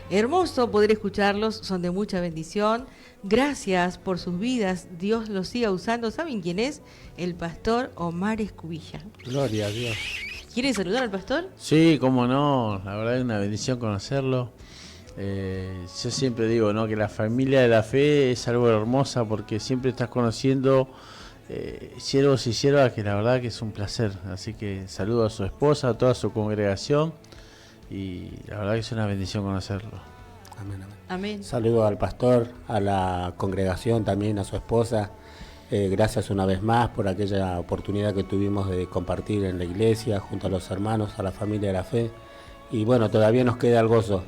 hermoso poder escucharlos, son de mucha bendición, gracias por sus vidas, Dios los siga usando. ¿Saben quién es? El pastor Omar Escubilla. Gloria a Dios. ¿Quieren saludar al pastor? Sí, cómo no, la verdad es una bendición conocerlo. Yo siempre digo, ¿no?, que la familia de la fe es algo hermosa porque siempre estás conociendo siervos y siervas que la verdad que es un placer. Así que saludo a su esposa, a toda su congregación y la verdad que es una bendición conocerlo. Amén, amén. Amén. Saludo al pastor, a la congregación también, a su esposa. Gracias una vez más por aquella oportunidad que tuvimos de compartir en la iglesia junto a los hermanos, a la familia de la fe. Y bueno, todavía nos queda el gozo.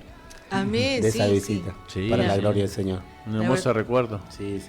Amén, de esa visita, para la gloria del Señor. Un hermoso recuerdo. Sí,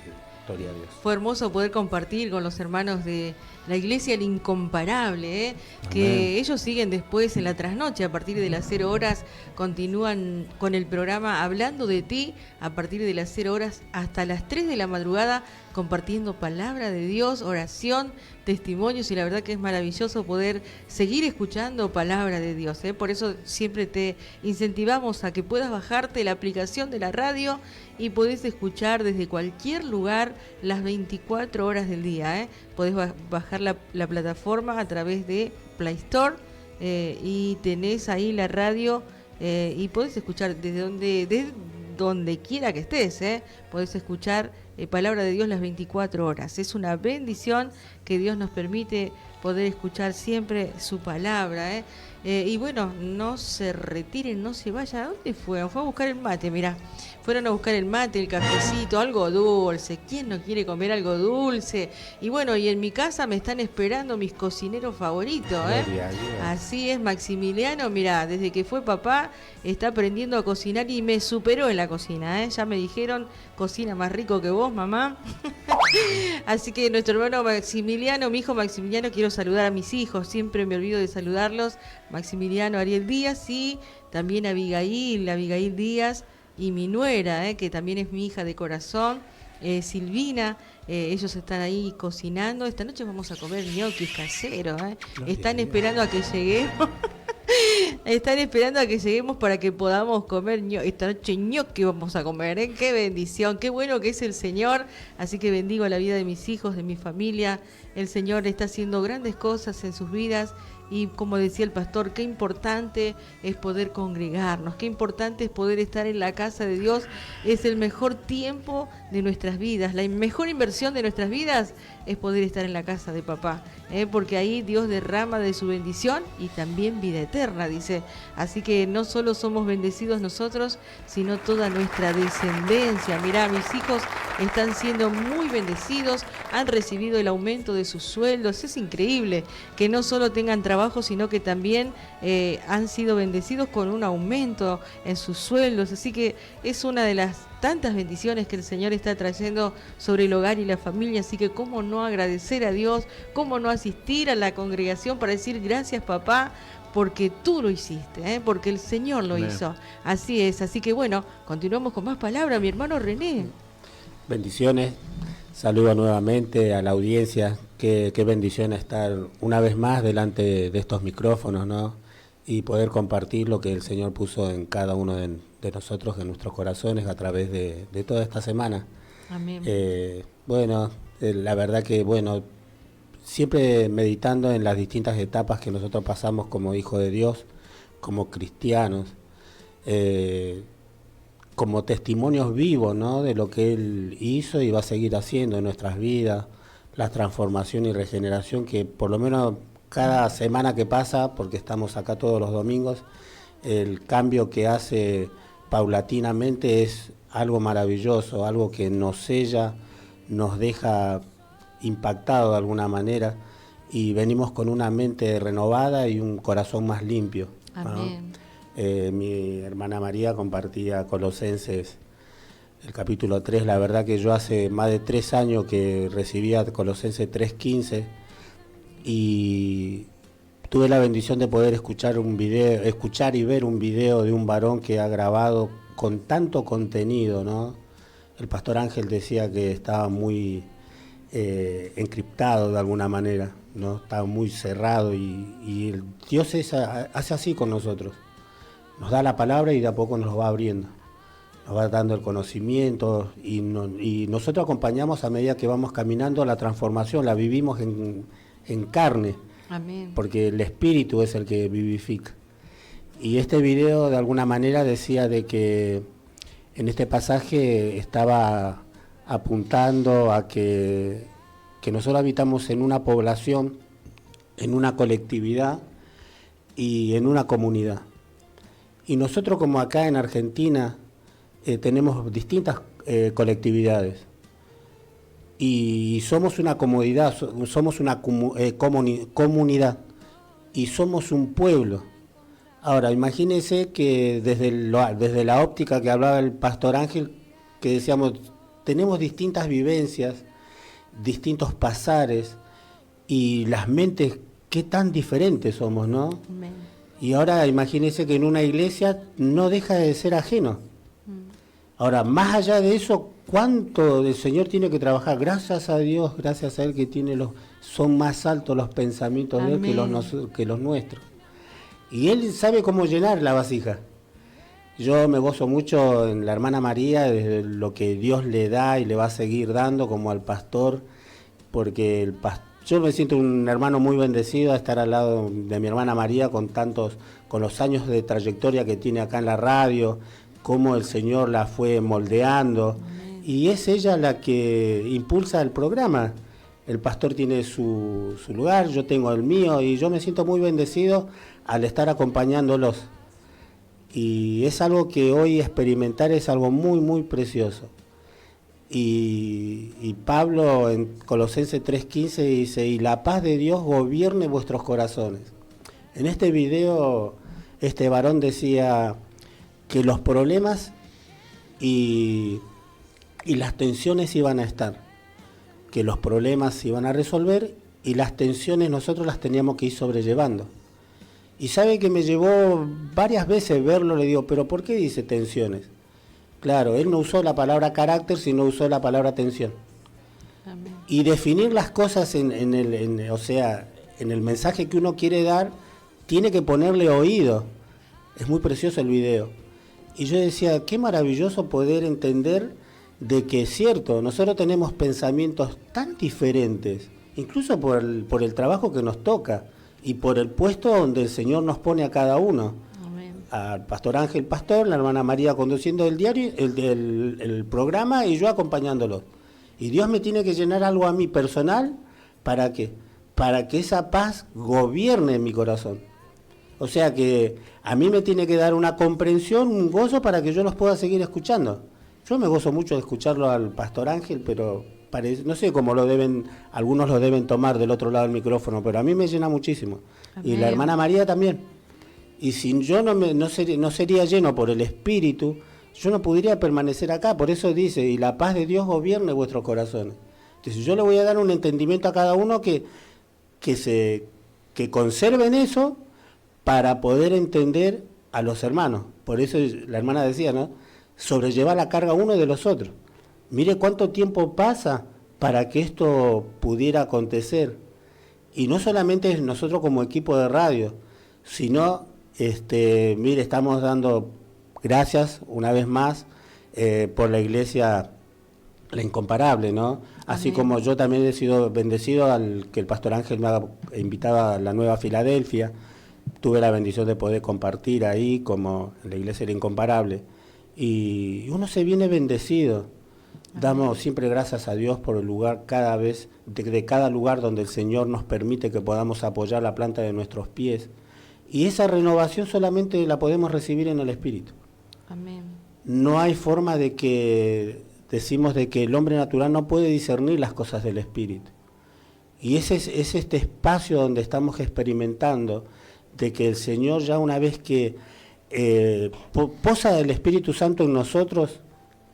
gloria a Dios. Fue hermoso poder compartir con los hermanos de la iglesia El Incomparable, que ellos siguen después en la trasnoche, a partir de las 0 horas, continúan con el programa Hablando de Ti, a partir de las 0 horas hasta las 3 de la madrugada, compartiendo palabra de Dios, oración, testimonios, y la verdad que es maravilloso poder seguir escuchando palabra de Dios. Por eso siempre te incentivamos a que puedas bajarte la aplicación de la radio y podés escuchar desde cualquier lugar las 24 horas del día. Podés bajar la plataforma a través de Play Store y tenés ahí la radio y podés escuchar desde donde quiera que estés. Podés escuchar palabra de Dios las 24 horas. Es una bendición que Dios nos permite poder escuchar siempre su palabra. Y bueno, no se retiren, no se vayan. ¿A dónde fueron? Fue a buscar el mate, mirá. Fueron a buscar el mate, el cafecito, algo dulce. ¿Quién no quiere comer algo dulce? Y bueno, y en mi casa me están esperando mis cocineros favoritos. Así es, Maximiliano, mirá, desde que fue papá está aprendiendo a cocinar y me superó en la cocina. Ya me dijeron, cocina más rico que vos, mamá. Así que nuestro hermano Maximiliano, mi hijo Maximiliano, quiero saludar a mis hijos, siempre me olvido de saludarlos. Maximiliano Ariel Díaz y también Abigail Díaz y mi nuera, que también es mi hija de corazón, Silvina. Ellos están ahí cocinando. Esta noche vamos a comer ñoquis caseros. Están esperando a que lleguemos. Están esperando a que lleguemos para que podamos comer esta noche ñoqui vamos a comer. Qué bendición, qué bueno que es el Señor. Así que bendigo la vida de mis hijos, de mi familia. El Señor está haciendo grandes cosas en sus vidas. Y como decía el pastor, qué importante es poder congregarnos, qué importante es poder estar en la casa de Dios. Es el mejor tiempo de nuestras vidas, la mejor inversión de nuestras vidas es poder estar en la casa de papá, porque ahí Dios derrama de su bendición y también vida eterna, dice. Así que no solo somos bendecidos nosotros, sino toda nuestra descendencia. Mirá, mis hijos están siendo muy bendecidos, han recibido el aumento de sus sueldos. Es increíble que no solo tengan trabajo, sino que también han sido bendecidos con un aumento en sus sueldos. Así que es una de las tantas bendiciones que el Señor está trayendo sobre el hogar y la familia. Así que cómo no agradecer a Dios, cómo no asistir a la congregación para decir gracias, papá, porque tú lo hiciste, porque el Señor lo hizo. Así es. Así que bueno, continuamos con más palabras, mi hermano René. Bendiciones. Saludo nuevamente a la audiencia. Qué bendición estar una vez más delante de estos micrófonos, ¿no? Y poder compartir lo que el Señor puso en cada uno de nosotros, en nuestros corazones, a través de toda esta semana. Amén. La verdad que, siempre meditando en las distintas etapas que nosotros pasamos como hijos de Dios, como cristianos, como testimonios vivos, ¿no?, de lo que Él hizo y va a seguir haciendo en nuestras vidas, la transformación y regeneración que por lo menos cada semana que pasa, porque estamos acá todos los domingos, el cambio que hace paulatinamente es algo maravilloso, algo que nos sella, nos deja impactado de alguna manera y venimos con una mente renovada y un corazón más limpio. Amén. Mi hermana María compartía Colosenses, el capítulo 3, la verdad que yo hace más de 3 años que recibía Colosenses 3:15 y tuve la bendición de poder escuchar y ver un video de un varón que ha grabado con tanto contenido, ¿no? El pastor Ángel decía que estaba muy encriptado de alguna manera, ¿no? Estaba muy cerrado y el Dios hace así con nosotros. Nos da la palabra y de a poco nos va abriendo, nos va dando el conocimiento y nosotros acompañamos a medida que vamos caminando la transformación, la vivimos en carne. Amén. Porque el Espíritu es el que vivifica. Y este video de alguna manera decía de que en este pasaje estaba apuntando a que nosotros habitamos en una población, en una colectividad y en una comunidad. Y nosotros como acá en Argentina tenemos distintas colectividades. Y somos una comunidad, somos una comunidad y somos un pueblo. Ahora, imagínense que desde la óptica que hablaba el pastor Ángel, que decíamos, tenemos distintas vivencias, distintos pasares y las mentes, qué tan diferentes somos, ¿no? Amén. Y ahora imagínense que en una iglesia no deja de ser ajeno. Ahora, más allá de eso, ¿cuánto el Señor tiene que trabajar? Gracias a Dios, gracias a Él que son más altos los pensamientos de Él que los nuestros. Y Él sabe cómo llenar la vasija. Yo me gozo mucho en la hermana María, de lo que Dios le da y le va a seguir dando como al pastor, porque yo me siento un hermano muy bendecido a estar al lado de mi hermana María con los años de trayectoria que tiene acá en la radio, cómo el Señor la fue moldeando. Amén. Y es ella la que impulsa el programa. El pastor tiene su lugar, yo tengo el mío y yo me siento muy bendecido al estar acompañándolos. Y es algo que hoy experimentar es algo muy, muy precioso. Y Pablo en Colosenses 3:15 dice, y la paz de Dios gobierne vuestros corazones. En este video, este varón decía que los problemas y las tensiones iban a estar, que los problemas se iban a resolver y las tensiones nosotros las teníamos que ir sobrellevando. Y sabe que me llevó varias veces verlo, le digo, pero ¿por qué dice tensiones? Claro, él no usó la palabra carácter, sino usó la palabra tensión. Amén. Y definir las cosas en el mensaje que uno quiere dar, tiene que ponerle oído. Es muy precioso el video. Y yo decía, qué maravilloso poder entender de que es cierto, nosotros tenemos pensamientos tan diferentes, incluso por el trabajo que nos toca y por el puesto donde el Señor nos pone a cada uno. Amén. Al pastor Ángel pastor, la hermana María conduciendo el diario, el programa y yo acompañándolo. Y Dios me tiene que llenar algo a mí personal, ¿para qué? Para que esa paz gobierne en mi corazón. O sea que a mí me tiene que dar una comprensión, un gozo para que yo los pueda seguir escuchando. Yo me gozo mucho de escucharlo al pastor Ángel, pero no sé cómo algunos lo deben tomar del otro lado del micrófono, pero a mí me llena muchísimo. Amén. Y la hermana María también. Y si yo no sería lleno por el Espíritu, yo no podría permanecer acá. Por eso dice, y la paz de Dios gobierne vuestros corazones. Entonces yo le voy a dar un entendimiento a cada uno que conserven eso para poder entender a los hermanos. Por eso la hermana decía, ¿no? Sobrellevar la carga uno de los otros. Mire cuánto tiempo pasa para que esto pudiera acontecer. Y no solamente nosotros como equipo de radio, sino, mire, estamos dando gracias una vez más por la iglesia La Incomparable, ¿no? Así Amén. Como yo también he sido bendecido al que el pastor Ángel me ha invitado a la Nueva Filadelfia. Tuve la bendición de poder compartir ahí como en la iglesia La Incomparable. Y uno se viene bendecido. Damos siempre gracias a Dios por el lugar de cada lugar donde el Señor nos permite que podamos apoyar la planta de nuestros pies. Y esa renovación solamente la podemos recibir en el Espíritu. Amén. no hay forma de que decimos de que el hombre natural no puede discernir las cosas del espíritu. Y es este espacio donde estamos experimentando de que el Señor, ya una vez que posa el Espíritu Santo en nosotros,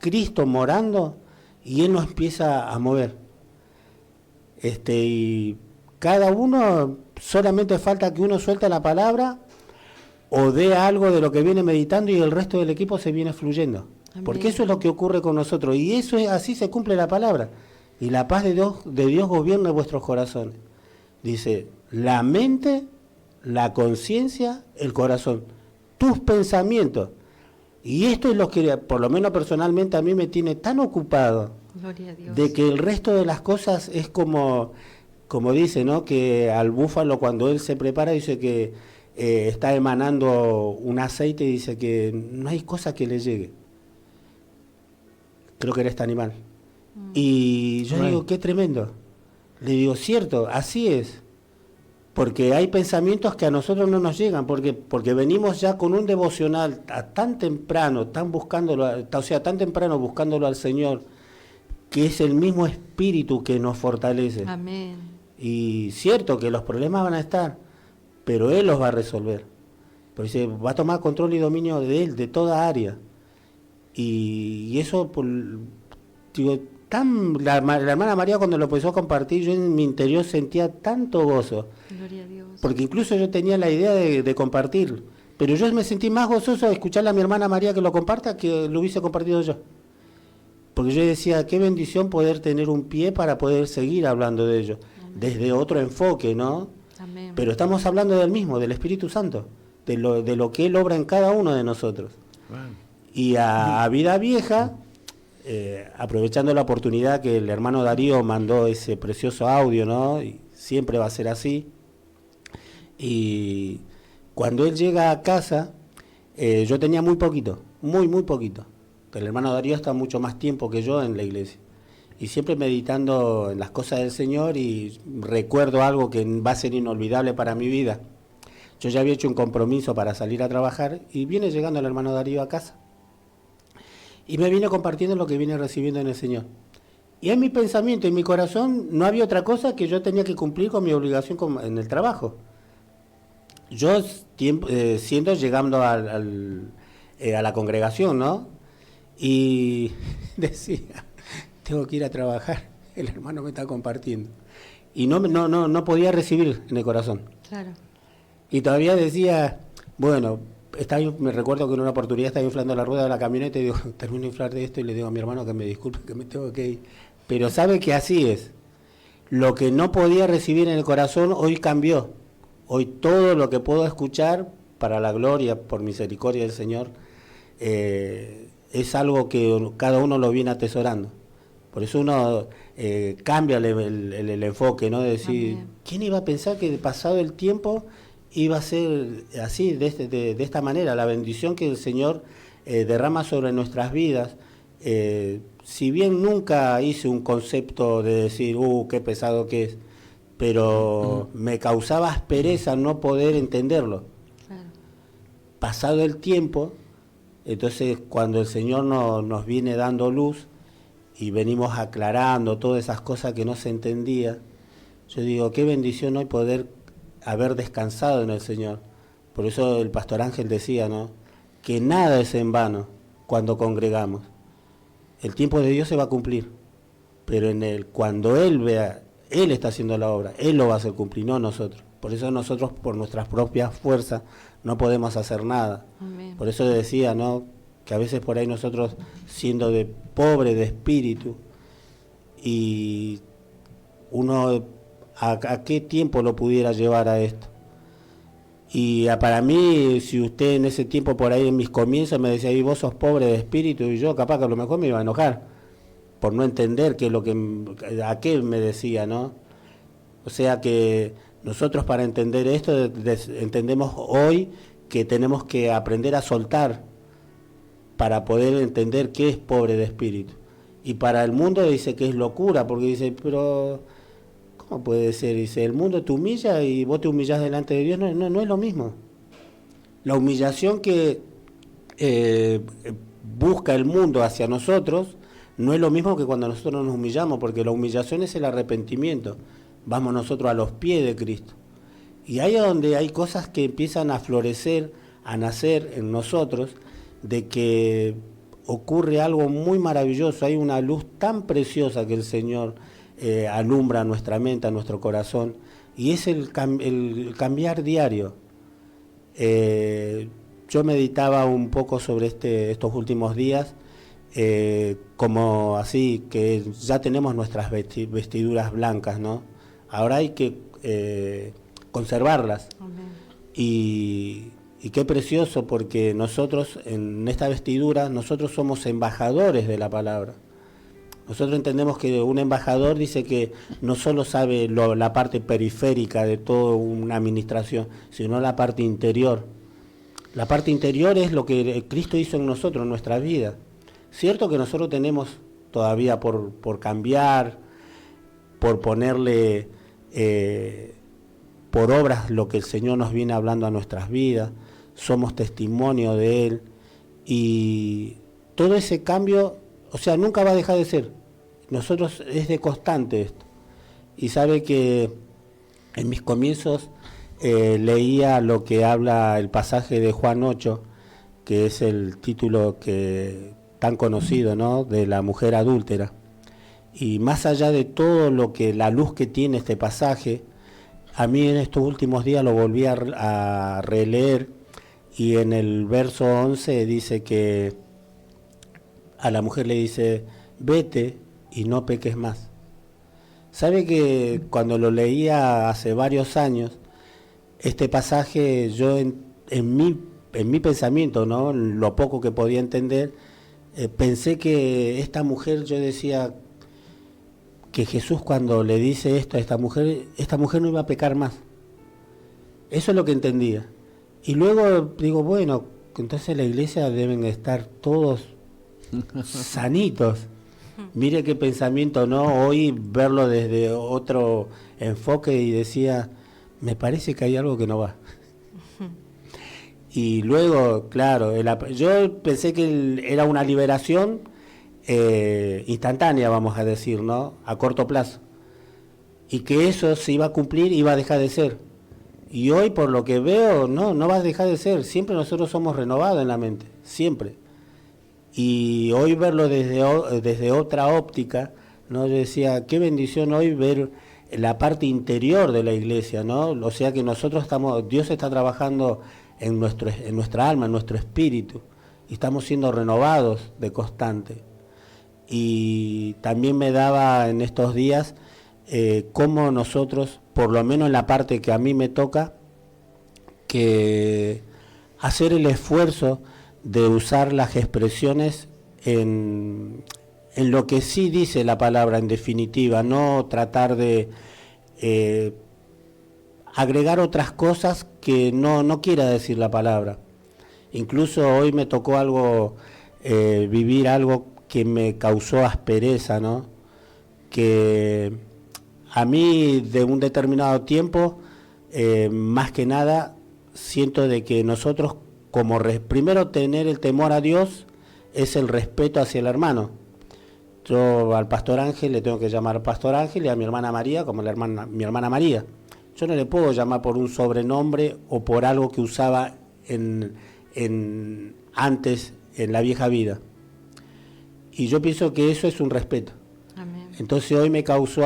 Cristo morando, y Él nos empieza a mover. Y cada uno, solamente falta que uno suelte la palabra o dé algo de lo que viene meditando y el resto del equipo se viene fluyendo. Amén. Porque eso es lo que ocurre con nosotros, y eso es así se cumple la palabra. Y la paz de Dios gobierna vuestros corazones. Dice, la mente, la conciencia, el corazón, tus pensamientos. Y esto es lo que, por lo menos personalmente, a mí me tiene tan ocupado. Gloria a Dios. De que el resto de las cosas es como dice, ¿no? Que al búfalo, cuando él se prepara, dice que está emanando un aceite y dice que no hay cosa que le llegue. Creo que era este animal. Y yo digo, qué tremendo. Le digo, cierto, así es. Porque hay pensamientos que a nosotros no nos llegan, porque venimos ya con un devocional tan temprano, tan temprano buscándolo al Señor, que es el mismo espíritu que nos fortalece. Amén. Y cierto que los problemas van a estar, pero Él los va a resolver. Pero dice, va a tomar control y dominio de Él, de toda área. Y eso, digo, la hermana María, cuando lo empezó a compartir, yo en mi interior sentía tanto gozo. Gloria a Dios. Porque incluso yo tenía la idea de compartir, pero yo me sentí más gozoso de escucharle a mi hermana María que lo comparta que lo hubiese compartido yo. Porque yo decía, qué bendición poder tener un pie para poder seguir hablando de ello, desde otro enfoque, ¿no? Amén. Pero estamos hablando del mismo, del Espíritu Santo, de lo que Él obra en cada uno de nosotros. Bueno. Y a Vida Vieja, aprovechando la oportunidad que el hermano Darío mandó ese precioso audio, ¿no? Y siempre va a ser así. Y cuando él llega a casa, yo tenía muy poquito, muy poquito. El hermano Darío está mucho más tiempo que yo en la iglesia. Y siempre meditando en las cosas del Señor, y recuerdo algo que va a ser inolvidable para mi vida. Yo ya había hecho un compromiso para salir a trabajar y viene llegando el hermano Darío a casa. Y me vine compartiendo lo que vine recibiendo en el Señor. Y en mi pensamiento, en mi corazón, no había otra cosa que yo tenía que cumplir con mi obligación en el trabajo. Yo llegando a la congregación, ¿no? Y decía, tengo que ir a trabajar, el hermano me está compartiendo. Y no podía recibir en el corazón. Claro. Y todavía decía, bueno, me recuerdo que en una oportunidad estaba inflando la rueda de la camioneta y digo, termino de inflar de esto y le digo a mi hermano que me disculpe, que me tengo que ir. Pero sabe que así es. Lo que no podía recibir en el corazón hoy cambió. Hoy todo lo que puedo escuchar, para la gloria, por misericordia del Señor, es algo que cada uno lo viene atesorando. Por eso uno cambia el enfoque, ¿no? De decir, amén. ¿Quién iba a pensar que pasado el tiempo iba a ser así, de esta manera? La bendición que el Señor derrama sobre nuestras vidas. Si bien nunca hice un concepto de decir, qué pesado que es, pero me causaba aspereza no poder entenderlo. Claro. Pasado el tiempo, entonces cuando el Señor nos viene dando luz y venimos aclarando todas esas cosas que no se entendía, yo digo, qué bendición hoy poder haber descansado en el Señor. Por eso el pastor Ángel decía, ¿no?, que nada es en vano cuando congregamos. El tiempo de Dios se va a cumplir, pero cuando Él vea, Él está haciendo la obra, Él lo va a hacer cumplir, no nosotros. Por eso nosotros, por nuestras propias fuerzas, no podemos hacer nada. Amén. Por eso decía, ¿no?, que a veces por ahí nosotros, siendo pobre de espíritu, y uno, ¿a qué tiempo lo pudiera llevar a esto? Y para mí, si usted en ese tiempo por ahí en mis comienzos me decía, y vos sos pobre de espíritu, y yo capaz que a lo mejor me iba a enojar por no entender a qué me decía, ¿no? O sea que nosotros, para entender esto, entendemos hoy que tenemos que aprender a soltar para poder entender qué es pobre de espíritu. Y para el mundo dice que es locura, porque dice, pero ¿cómo puede ser? Dice, el mundo te humilla y vos te humillás delante de Dios. No es lo mismo. La humillación que busca el mundo hacia nosotros, no es lo mismo que cuando nosotros nos humillamos, porque la humillación es el arrepentimiento. Vamos nosotros a los pies de Cristo. Y ahí es donde hay cosas que empiezan a florecer, a nacer en nosotros, de que ocurre algo muy maravilloso. Hay una luz tan preciosa que el Señor alumbra a nuestra mente, a nuestro corazón, y es el cambiar diario. Yo meditaba un poco sobre estos últimos días, como así, que ya tenemos nuestras vestiduras blancas, ¿no? Ahora hay que conservarlas. Y qué precioso, porque nosotros, en esta vestidura, nosotros somos embajadores de la palabra. Nosotros entendemos que un embajador dice que no solo sabe la parte periférica de toda una administración, sino la parte interior. La parte interior es lo que Cristo hizo en nosotros, en nuestra vida. Cierto que nosotros tenemos todavía por cambiar, por ponerle por obras lo que el Señor nos viene hablando a nuestras vidas, somos testimonio de Él, y todo ese cambio, o sea, nunca va a dejar de ser. Nosotros es de constante esto. Y sabe que en mis comienzos leía lo que habla el pasaje de Juan 8, que es el título tan conocido, ¿no?, de la mujer adúltera. Y más allá de todo la luz que tiene este pasaje, a mí en estos últimos días lo volví a releer, y en el verso 11 dice que a la mujer le dice: vete y no peques más. ¿Sabe que cuando lo leía hace varios años, este pasaje yo en mi pensamiento, ¿no?, lo poco que podía entender, pensé que esta mujer, yo decía que Jesús, cuando le dice esto a esta mujer no iba a pecar más. Eso es lo que entendía. Y luego digo, bueno, entonces en la iglesia deben estar todos sanitos. Mire qué pensamiento, ¿no? Hoy verlo desde otro enfoque, y decía, me parece que hay algo que no va. Y luego, claro, yo pensé que era una liberación instantánea, vamos a decir, ¿no?, a corto plazo, y que eso se iba a cumplir, iba a dejar de ser. Y hoy, por lo que veo, no va a dejar de ser. Siempre nosotros somos renovados en la mente, siempre. Y hoy verlo desde otra óptica, ¿no? Yo decía, qué bendición hoy ver la parte interior de la iglesia, ¿no? O sea que nosotros Dios está trabajando en nuestra alma, en nuestro espíritu, y estamos siendo renovados de constante. Y también me daba en estos días cómo nosotros, por lo menos en la parte que a mí me toca, que hacer el esfuerzo de usar las expresiones en lo que sí dice la palabra, en definitiva, no tratar de agregar otras cosas que no quiera decir la palabra. Incluso hoy me tocó vivir algo que me causó aspereza, ¿no? Que a mí, de un determinado tiempo, más que nada, siento de que nosotros, primero, tener el temor a Dios es el respeto hacia el hermano. Yo al Pastor Ángel le tengo que llamar Pastor Ángel, y a mi hermana María como mi hermana María. Yo no le puedo llamar por un sobrenombre o por algo que usaba antes en la vieja vida. Y yo pienso que eso es un respeto. Amén. Entonces hoy me causó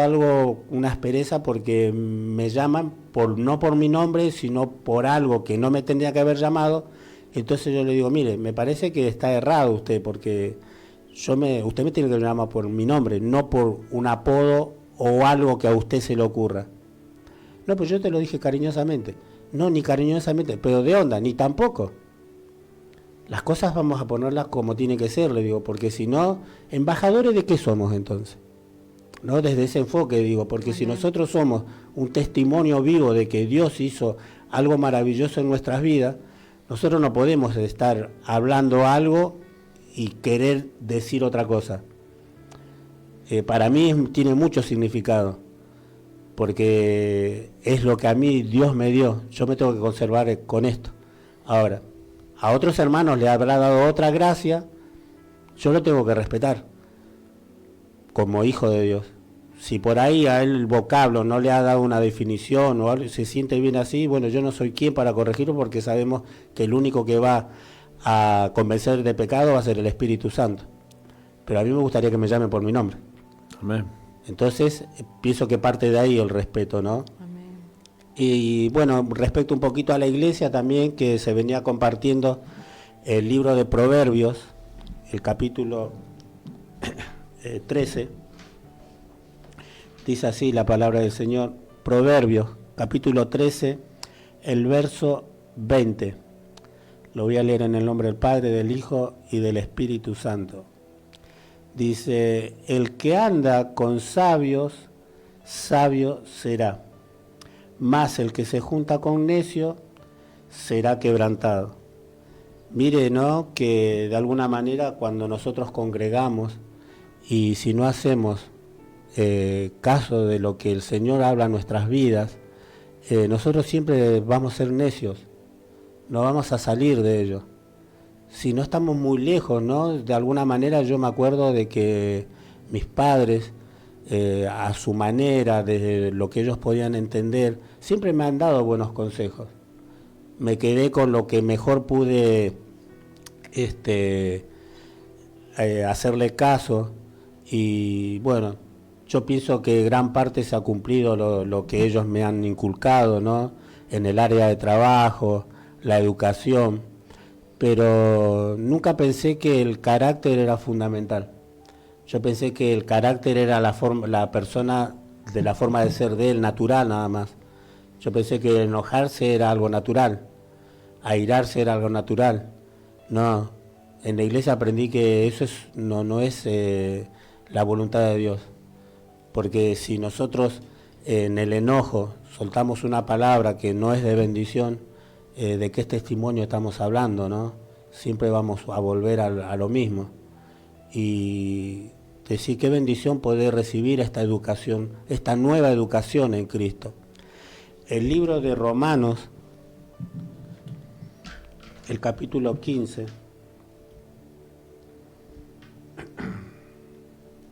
una aspereza, porque me llaman no por mi nombre, sino por algo que no me tendría que haber llamado. Entonces yo le digo, mire, me parece que está errado usted, porque usted me tiene que llamar por mi nombre, no por un apodo o algo que a usted se le ocurra. No, pues yo te lo dije cariñosamente. No, ni cariñosamente, pero de onda, ni tampoco. Las cosas vamos a ponerlas como tiene que ser, le digo, porque si no, ¿embajadores de qué somos entonces? ¿No? Desde ese enfoque, digo, porque si nosotros somos un testimonio vivo de que Dios hizo algo maravilloso en nuestras vidas, nosotros no podemos estar hablando algo y querer decir otra cosa. Para mí tiene mucho significado, porque es lo que a mí Dios me dio. Yo me tengo que conservar con esto. Ahora, a otros hermanos le habrá dado otra gracia, yo lo tengo que respetar como hijo de Dios. Si por ahí a él el vocablo no le ha dado una definición o se siente bien así, bueno, yo no soy quien para corregirlo, porque sabemos que el único que va a convencer de pecado va a ser el Espíritu Santo. Pero a mí me gustaría que me llamen por mi nombre. Amén. Entonces, pienso que parte de ahí el respeto, ¿no? Amén. Y bueno, respecto un poquito a la iglesia también, que se venía compartiendo el libro de Proverbios, el capítulo 13, dice así la palabra del Señor. Proverbios, capítulo 13, el verso 20. Lo voy a leer en el nombre del Padre, del Hijo y del Espíritu Santo. Dice: el que anda con sabios, sabio será, mas el que se junta con necios será quebrantado. Mire, ¿no?, que de alguna manera cuando nosotros congregamos y si no hacemos caso de lo que el Señor habla en nuestras vidas, nosotros siempre vamos a ser necios, no vamos a salir de ello. Si no estamos muy lejos, ¿no? De alguna manera yo me acuerdo de que mis padres, a su manera, de lo que ellos podían entender, siempre me han dado buenos consejos. Me quedé con lo que mejor pude hacerle caso, y bueno, yo pienso que gran parte se ha cumplido lo que ellos me han inculcado, ¿no? En el área de trabajo, la educación, pero nunca pensé que el carácter era fundamental. Yo pensé que el carácter era la persona, de la forma de ser de él, natural nada más. Yo pensé que enojarse era algo natural, airarse era algo natural. No, en la iglesia aprendí que eso no es la voluntad de Dios. Porque si nosotros en el enojo soltamos una palabra que no es de bendición, ¿de qué testimonio estamos hablando, no? Siempre vamos a volver a lo mismo. Y decir qué bendición poder recibir esta educación, esta nueva educación en Cristo. El libro de Romanos, el capítulo 15,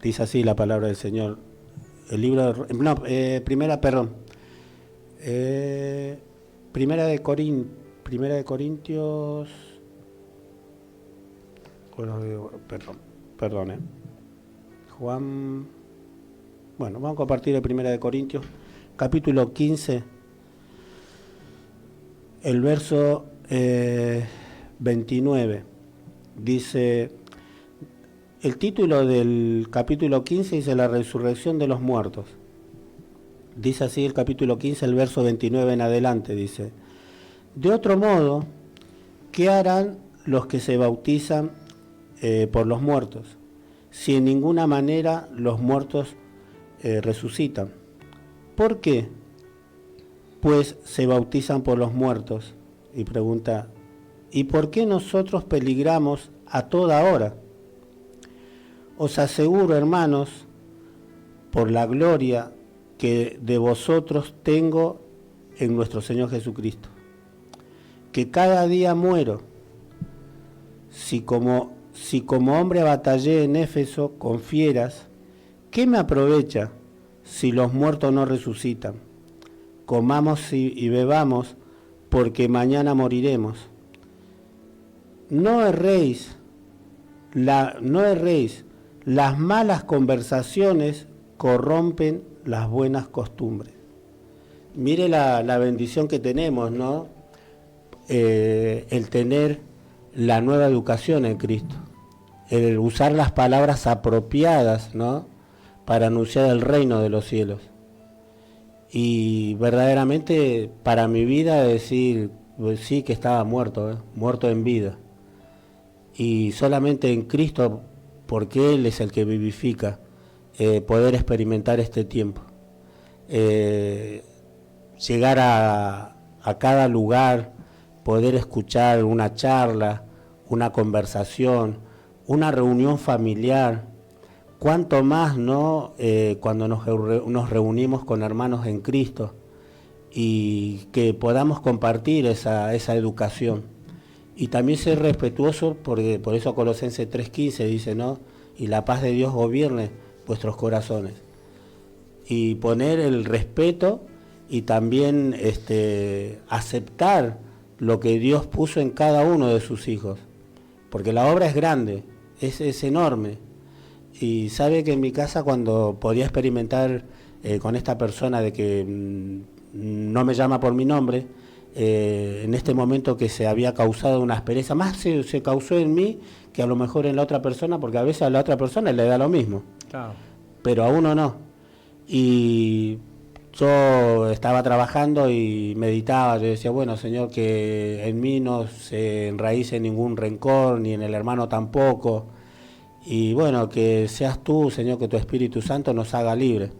dice así la palabra del Señor. El libro de, Primera de Corintios, perdón, Juan, bueno, vamos a compartir el Primera de Corintios, capítulo 15, el verso 29, dice, el título del capítulo 15 dice la resurrección de los muertos. Dice así el capítulo 15, el verso 29 en adelante, dice: de otro modo, ¿qué harán los que se bautizan por los muertos? Si en ninguna manera los muertos resucitan. ¿Por qué? Pues se bautizan por los muertos. Y pregunta, ¿y por qué nosotros peligramos a toda hora? Os aseguro, hermanos, por la gloria que de vosotros tengo en nuestro Señor Jesucristo, que cada día muero. Si como hombre batallé en Éfeso con fieras, ¿qué me aprovecha si los muertos no resucitan? Comamos y bebamos, porque mañana moriremos. No erréis, las malas conversaciones corrompen las buenas costumbres. Mire la bendición que tenemos, ¿no? El tener la nueva educación en Cristo, el usar las palabras apropiadas, ¿no?, para anunciar el reino de los cielos. Y verdaderamente para mi vida decir, pues sí que estaba muerto, muerto en vida. Y solamente en Cristo, porque Él es el que vivifica, poder experimentar este tiempo. Llegar a cada lugar, poder escuchar una charla, una conversación, una reunión familiar. Cuánto más, ¿no?, cuando nos reunimos con hermanos en Cristo y que podamos compartir esa educación Y también ser respetuoso, porque por eso Colosenses 3:15 dice, ¿no? Y la paz de Dios gobierne vuestros corazones. Y poner el respeto y también aceptar lo que Dios puso en cada uno de sus hijos. Porque la obra es grande, es enorme. Y sabe que en mi casa, cuando podía experimentar con esta persona de que no me llama por mi nombre, en este momento que se había causado una aspereza, más se causó en mí que a lo mejor en la otra persona, porque a veces a la otra persona le da lo mismo. Claro. Pero a uno no. Y yo estaba trabajando y meditaba, yo decía, bueno, Señor, que en mí no se enraíce ningún rencor, ni en el hermano tampoco. Y bueno, que seas tú, Señor, que tu Espíritu Santo nos haga libre.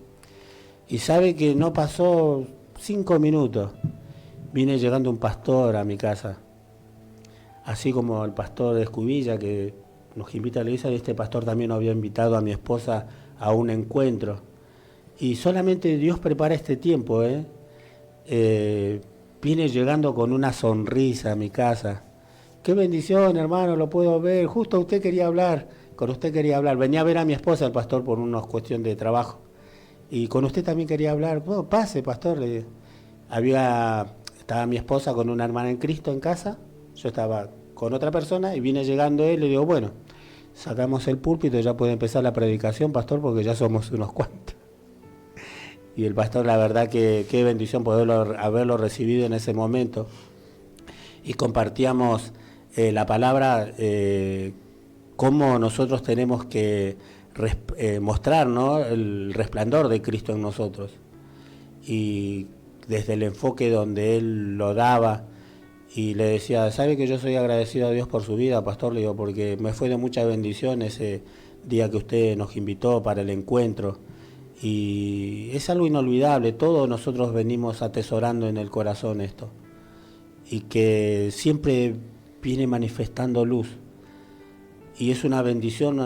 Y sabe que no pasó 5 minutos. Vine llegando un pastor a mi casa. Así como el pastor de Escubilla, que nos invita a la iglesia, y este pastor también nos había invitado a mi esposa a un encuentro. Y solamente Dios prepara este tiempo, Vine llegando con una sonrisa a mi casa. Qué bendición, hermano, lo puedo ver. Justo usted quería hablar, con usted quería hablar. Venía a ver a mi esposa, el pastor, por una cuestión de trabajo. Y con usted también quería hablar. Bueno, pase, pastor. Estaba mi esposa con una hermana en Cristo en casa. Yo estaba con otra persona y viene llegando él y le digo, bueno, sacamos el púlpito, ya puede empezar la predicación, pastor, porque ya somos unos cuantos. Y el pastor, la verdad que qué bendición haberlo recibido en ese momento. Y compartíamos la palabra, cómo nosotros tenemos que mostrar, ¿no?, el resplandor de Cristo en nosotros. Y desde el enfoque donde él lo daba, y le decía, ¿sabe que yo soy agradecido a Dios por su vida, pastor? Le digo, porque me fue de mucha bendición ese día que usted nos invitó para el encuentro. Y es algo inolvidable, todos nosotros venimos atesorando en el corazón esto. Y que siempre viene manifestando luz. Y es una bendición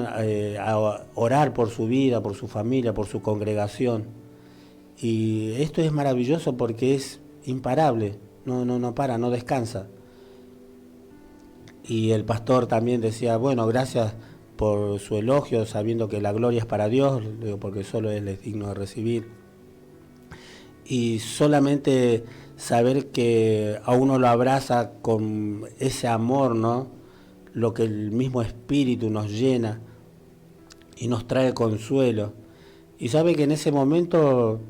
orar por su vida, por su familia, por su congregación. Y esto es maravilloso porque es imparable, no para, no descansa. Y el pastor también decía, bueno, gracias por su elogio, sabiendo que la gloria es para Dios, porque solo Él es digno de recibir. Y solamente saber que a uno lo abraza con ese amor, ¿no?, lo que el mismo Espíritu nos llena y nos trae consuelo. Y sabe que en ese momento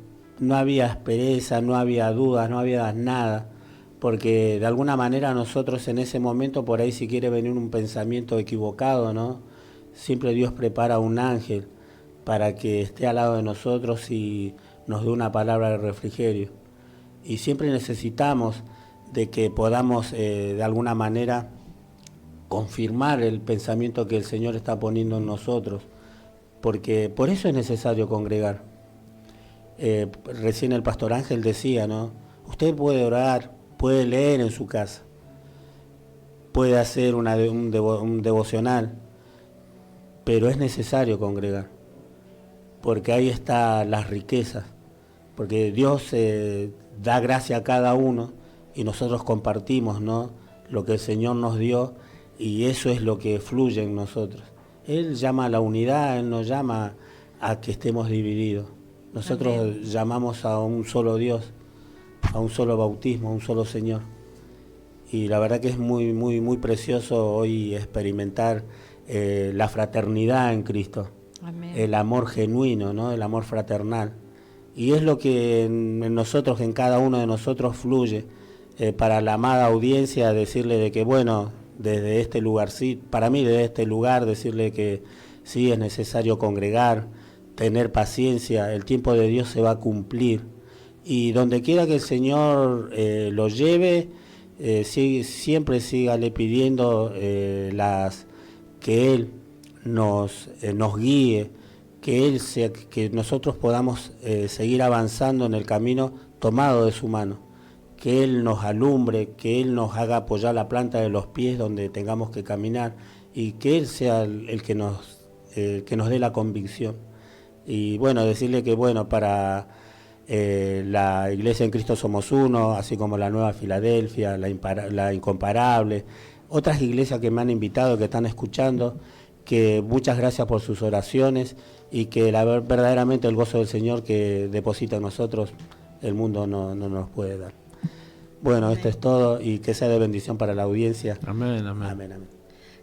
no había aspereza, no había dudas, no había nada, porque de alguna manera nosotros en ese momento, por ahí si quiere venir un pensamiento equivocado, ¿no?, siempre Dios prepara un ángel para que esté al lado de nosotros y nos dé una palabra de refrigerio. Y siempre necesitamos de que podamos de alguna manera confirmar el pensamiento que el Señor está poniendo en nosotros, porque por eso es necesario congregar. Recién el pastor Ángel decía, ¿no?, usted puede orar, puede leer en su casa, puede hacer un devocional, pero es necesario congregar, porque ahí están las riquezas, porque Dios da gracia a cada uno y nosotros compartimos, ¿no?, lo que el Señor nos dio, y eso es lo que fluye en nosotros. Él llama a la unidad, Él nos llama a que estemos divididos. Nosotros Amén. Llamamos a un solo Dios, a un solo bautismo, a un solo Señor. Y la verdad que es muy, muy, muy precioso hoy experimentar la fraternidad en Cristo. Amén. El amor genuino, ¿no?, el amor fraternal. Y es lo que en nosotros, en cada uno de nosotros fluye. Para la amada audiencia, decirle de que, bueno, desde este lugar, sí, para mí desde este lugar, decirle que sí, es necesario congregar, tener paciencia, el tiempo de Dios se va a cumplir. Y donde quiera que el Señor lo lleve, siempre sígale pidiendo que Él nos guíe, que nosotros podamos seguir avanzando en el camino tomado de su mano, que Él nos alumbre, que Él nos haga apoyar la planta de los pies donde tengamos que caminar, y que Él sea el que nos dé la convicción. Y bueno, decirle que bueno, para la Iglesia en Cristo Somos Uno, así como la Nueva Filadelfia, la Incomparable, otras iglesias que me han invitado, que están escuchando, que muchas gracias por sus oraciones y que verdaderamente el gozo del Señor que deposita en nosotros, el mundo no nos puede dar. Bueno, esto es todo y que sea de bendición para la audiencia. Amén, amén. Amén, amén.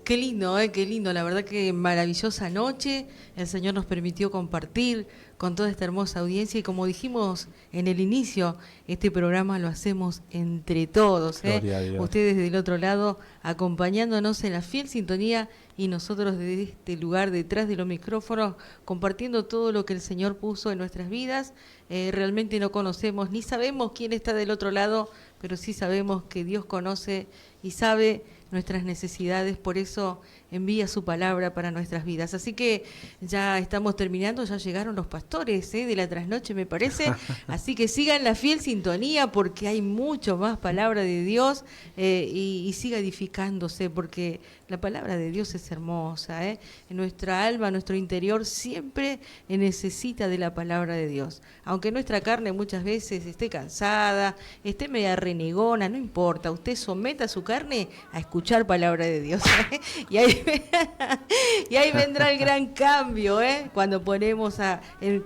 Qué lindo, qué lindo. La verdad que maravillosa noche. El Señor nos permitió compartir con toda esta hermosa audiencia y como dijimos en el inicio, este programa lo hacemos entre todos. Gloria a Dios. Ustedes del otro lado acompañándonos en la fiel sintonía y nosotros desde este lugar detrás de los micrófonos compartiendo todo lo que el Señor puso en nuestras vidas. Realmente no conocemos ni sabemos quién está del otro lado, pero sí sabemos que Dios conoce y sabe nuestras necesidades, por eso envía su palabra para nuestras vidas. Así que ya estamos terminando, ya llegaron los pastores de la trasnoche, me parece. Así que sigan la fiel sintonía porque hay mucho más palabra de Dios y siga edificándose porque la palabra de Dios es hermosa. En nuestra alma, nuestro interior siempre necesita de la palabra de Dios. Aunque nuestra carne muchas veces esté cansada, esté media renegona, no importa, usted someta su carne a escuchar palabra de Dios. Y ahí vendrá el gran cambio, cuando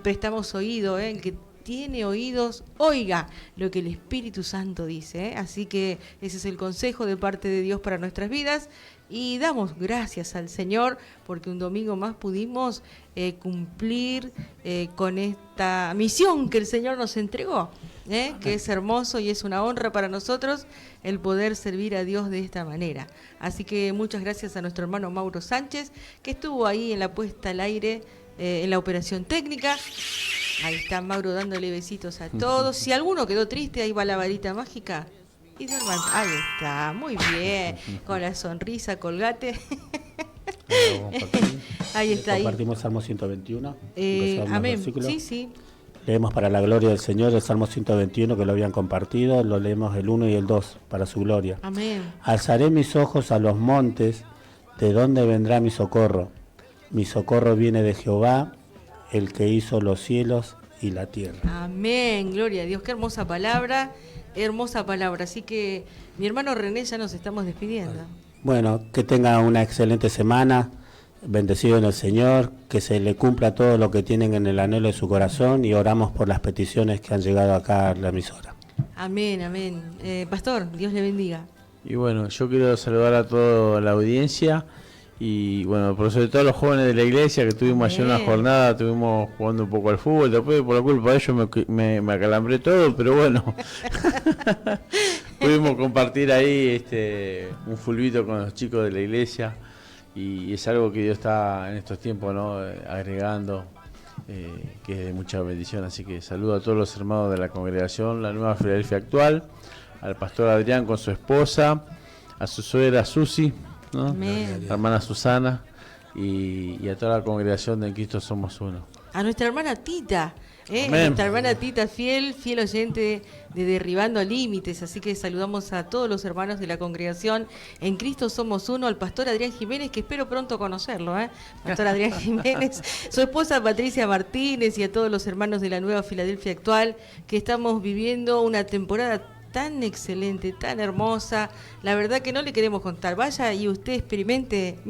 prestamos oído, el que tiene oídos, oiga lo que el Espíritu Santo dice. Así que ese es el consejo de parte de Dios para nuestras vidas. Y damos gracias al Señor porque un domingo más pudimos cumplir con esta misión que el Señor nos entregó, que es hermoso y es una honra para nosotros el poder servir a Dios de esta manera. Así que muchas gracias a nuestro hermano Mauro Sánchez, que estuvo ahí en la puesta al aire, en la operación técnica. Ahí está Mauro dándole besitos a todos. Si alguno quedó triste, ahí va la varita mágica. Y ahí está, muy bien, con la sonrisa, colgate. Ahí está. Compartimos Salmo 121. Amén. Sí. Leemos para la gloria del Señor el Salmo 121 que lo habían compartido. Lo leemos el 1 y el 2 para su gloria. Amén. Alzaré mis ojos a los montes, ¿de dónde vendrá mi socorro? Mi socorro viene de Jehová, el que hizo los cielos y la tierra. Amén, gloria a Dios, qué hermosa palabra. Así que mi hermano René, ya nos estamos despidiendo. Bueno, que tenga una excelente semana, bendecido en el Señor, que se le cumpla todo lo que tienen en el anhelo de su corazón y oramos por las peticiones que han llegado acá a la emisora. Amén. Pastor, Dios le bendiga. Y bueno, yo quiero saludar a toda la audiencia y bueno, pero sobre todo a los jóvenes de la iglesia que tuvimos ayer una jornada, estuvimos jugando un poco al fútbol, después por la culpa de ellos me acalambré todo, pero bueno, pudimos compartir ahí un fulbito con los chicos de la iglesia y es algo que Dios está en estos tiempos, ¿no?, agregando, que es de mucha bendición. Así que saludo a todos los hermanos de la congregación, la Nueva Filadelfia Actual, al pastor Adrián con su esposa, a su suegra Susi, ¿no?, la hermana Susana y a toda la congregación de En Cristo Somos Uno. A nuestra hermana Tita, nuestra hermana Tita, fiel oyente de Derribando Límites. Así que saludamos a todos los hermanos de la congregación En Cristo Somos Uno, al pastor Adrián Jiménez, que espero pronto conocerlo, pastor Adrián Jiménez, su esposa Patricia Martínez y a todos los hermanos de la Nueva Filadelfia Actual, que estamos viviendo una temporada tan excelente, tan hermosa. La verdad que no le queremos contar. Vaya y usted experimente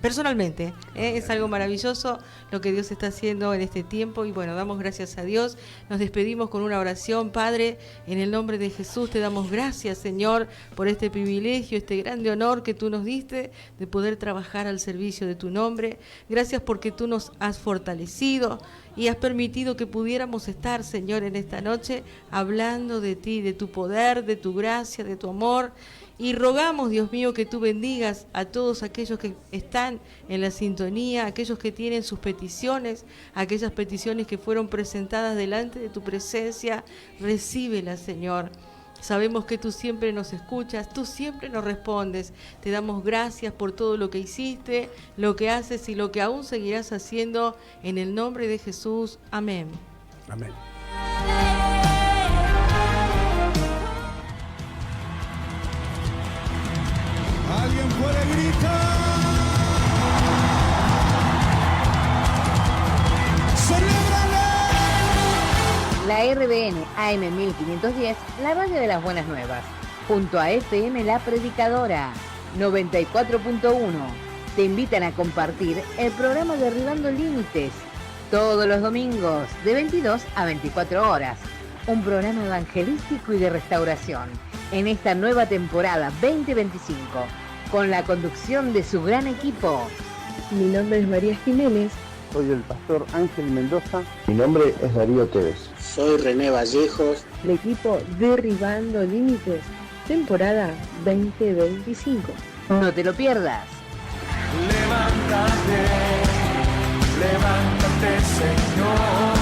personalmente. Es algo maravilloso lo que Dios está haciendo en este tiempo. Y bueno, damos gracias a Dios. Nos despedimos con una oración. Padre, en el nombre de Jesús te damos gracias, Señor, por este privilegio, este grande honor que tú nos diste de poder trabajar al servicio de tu nombre. Gracias porque tú nos has fortalecido y has permitido que pudiéramos estar, Señor, en esta noche hablando de ti, de tu poder, de tu gracia, de tu amor. Y rogamos, Dios mío, que tú bendigas a todos aquellos que están en la sintonía, aquellos que tienen sus peticiones, aquellas peticiones que fueron presentadas delante de tu presencia. Recíbelas, Señor. Sabemos que tú siempre nos escuchas, tú siempre nos respondes. Te damos gracias por todo lo que hiciste, lo que haces y lo que aún seguirás haciendo. En el nombre de Jesús. Amén. Amén. Alguien puede gritar. La RBN AM 1510, la radio de las buenas nuevas, junto a FM La Predicadora, 94.1 te invitan a compartir el programa Derribando Límites todos los domingos de 22 a 24 horas. Un programa evangelístico y de restauración en esta nueva temporada 2025 con la conducción de su gran equipo. Mi nombre es María Jiménez. Soy el pastor Ángel Mendoza. Mi nombre es Darío Tevez. Soy René Vallejos. El equipo Derribando Límites, temporada 2025. No te lo pierdas. Levántate, levántate, Señor.